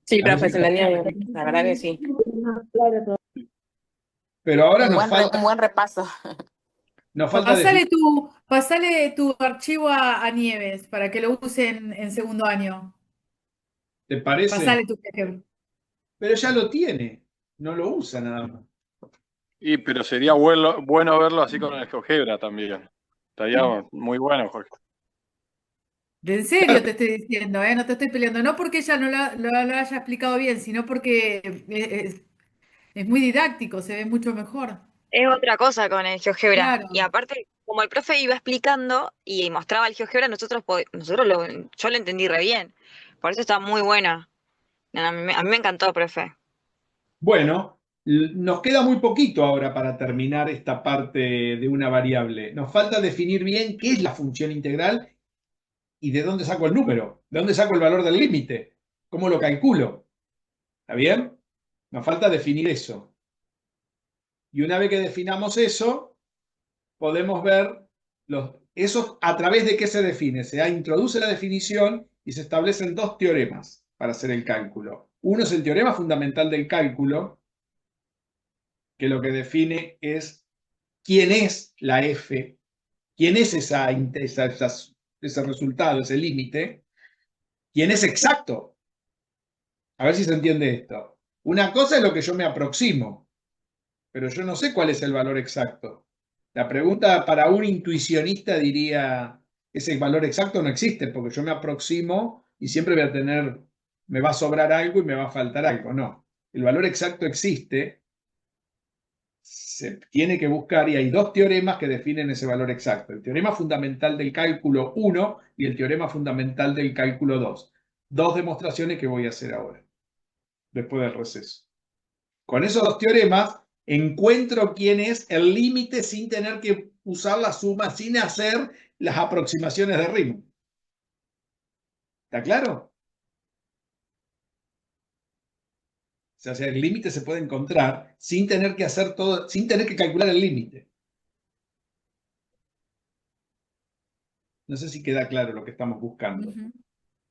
Sí, A mí profe, se me- entendió bien. La verdad que sí. Claro, todo. Pero ahora Un nos un buen repaso. falta Pasale tu archivo a Nieves para que lo use en segundo año. ¿te parece? Pasale tu ejemplo. Pero ya lo tiene, no lo usa nada más. Pero sería bueno verlo así con el GeoGebra también. Estaría muy bueno, Jorge. En serio te estoy diciendo, no te estoy peleando. No porque ella no lo haya explicado bien, sino porque es muy didáctico, se ve mucho mejor. Es otra cosa con el GeoGebra. Claro. Y aparte, como el profe iba explicando y mostraba el GeoGebra, yo lo entendí re bien. Por eso está muy buena. A mí me encantó, profe. Bueno, nos queda muy poquito ahora para terminar esta parte de una variable. Nos falta definir bien qué es la función integral y de dónde saco el número, de dónde saco el valor del límite, cómo lo calculo. ¿Está bien? Nos falta definir eso. Y una vez que definamos eso, podemos ver eso a través de qué se define. Se introduce la definición y se establecen dos teoremas para hacer el cálculo. Uno es el teorema fundamental del cálculo, que lo que define es quién es la F, quién es ese resultado, ese límite, quién es exacto. A ver si se entiende esto. Una cosa es lo que yo me aproximo, pero yo no sé cuál es el valor exacto. La pregunta para un intuicionista diría, ese valor exacto no existe, porque yo me aproximo y siempre voy a tener, me va a sobrar algo y me va a faltar algo. No, el valor exacto existe, se tiene que buscar y hay dos teoremas que definen ese valor exacto. El teorema fundamental del cálculo 1 y el teorema fundamental del cálculo 2. Dos demostraciones que voy a hacer ahora, después del receso. Con esos dos teoremas encuentro quién es el límite sin tener que usar la suma, sin hacer las aproximaciones de Riemann. ¿Está claro? O sea, el límite se puede encontrar sin tener que hacer todo, sin tener que calcular el límite. No sé si queda claro lo que estamos buscando.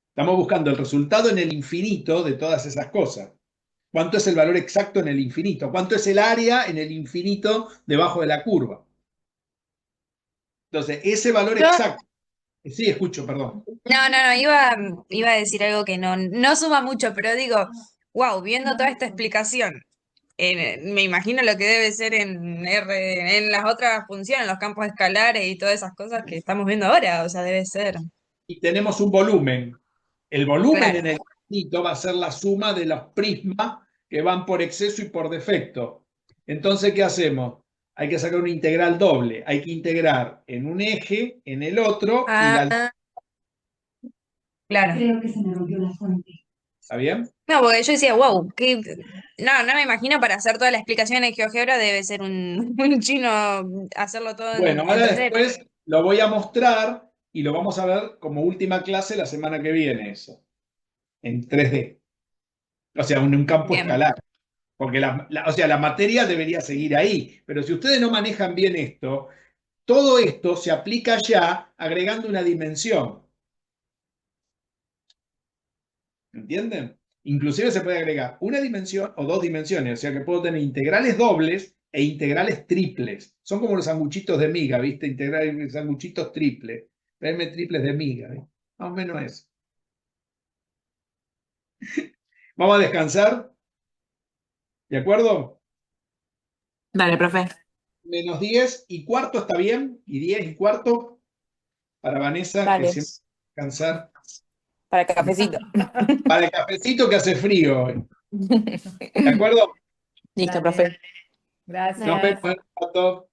Estamos buscando el resultado en el infinito de todas esas cosas. ¿Cuánto es el valor exacto en el infinito? ¿Cuánto es el área en el infinito debajo de la curva? Entonces, ese valor exacto. Sí, escucho, perdón. No, iba a decir algo que no suma mucho, pero digo, wow, viendo toda esta explicación, me imagino lo que debe ser en las otras funciones, los campos escalares y todas esas cosas que estamos viendo ahora, o sea, debe ser. Y tenemos un volumen. El volumen Claro. en el infinito va a ser la suma de los prismas que van por exceso y por defecto. Entonces, ¿qué hacemos? Hay que sacar una integral doble. Hay que integrar en un eje, en el otro, Claro. Creo que se me rompió la fuente. ¿Está bien? No, porque yo decía, wow, no me imagino para hacer toda la explicación en GeoGebra debe ser un chino hacerlo todo Bueno, en ahora 3D. después lo voy a mostrar y lo vamos a ver como última clase la semana que viene eso. En 3D. O sea, en un campo Bien. escalar. Porque o sea, la materia debería seguir ahí. Pero si ustedes no manejan bien esto, todo esto se aplica ya agregando una dimensión. ¿Entienden? Inclusive se puede agregar una dimensión o dos dimensiones. O sea que puedo tener integrales dobles e integrales triples. Son como los sanguchitos de miga, ¿viste? Integrales, sanguchitos triples. Traeme triples de miga. ¿Viste? Más o menos eso. Vamos a descansar. ¿De acuerdo? Dale, profe. Menos 10 y cuarto está bien. Y 10 y cuarto para Vanessa, que Dale. siempre descansar. Para el cafecito. Para el cafecito que hace frío hoy. ¿De acuerdo? Listo, Dale. profe. Gracias. Nos vemos en un rato.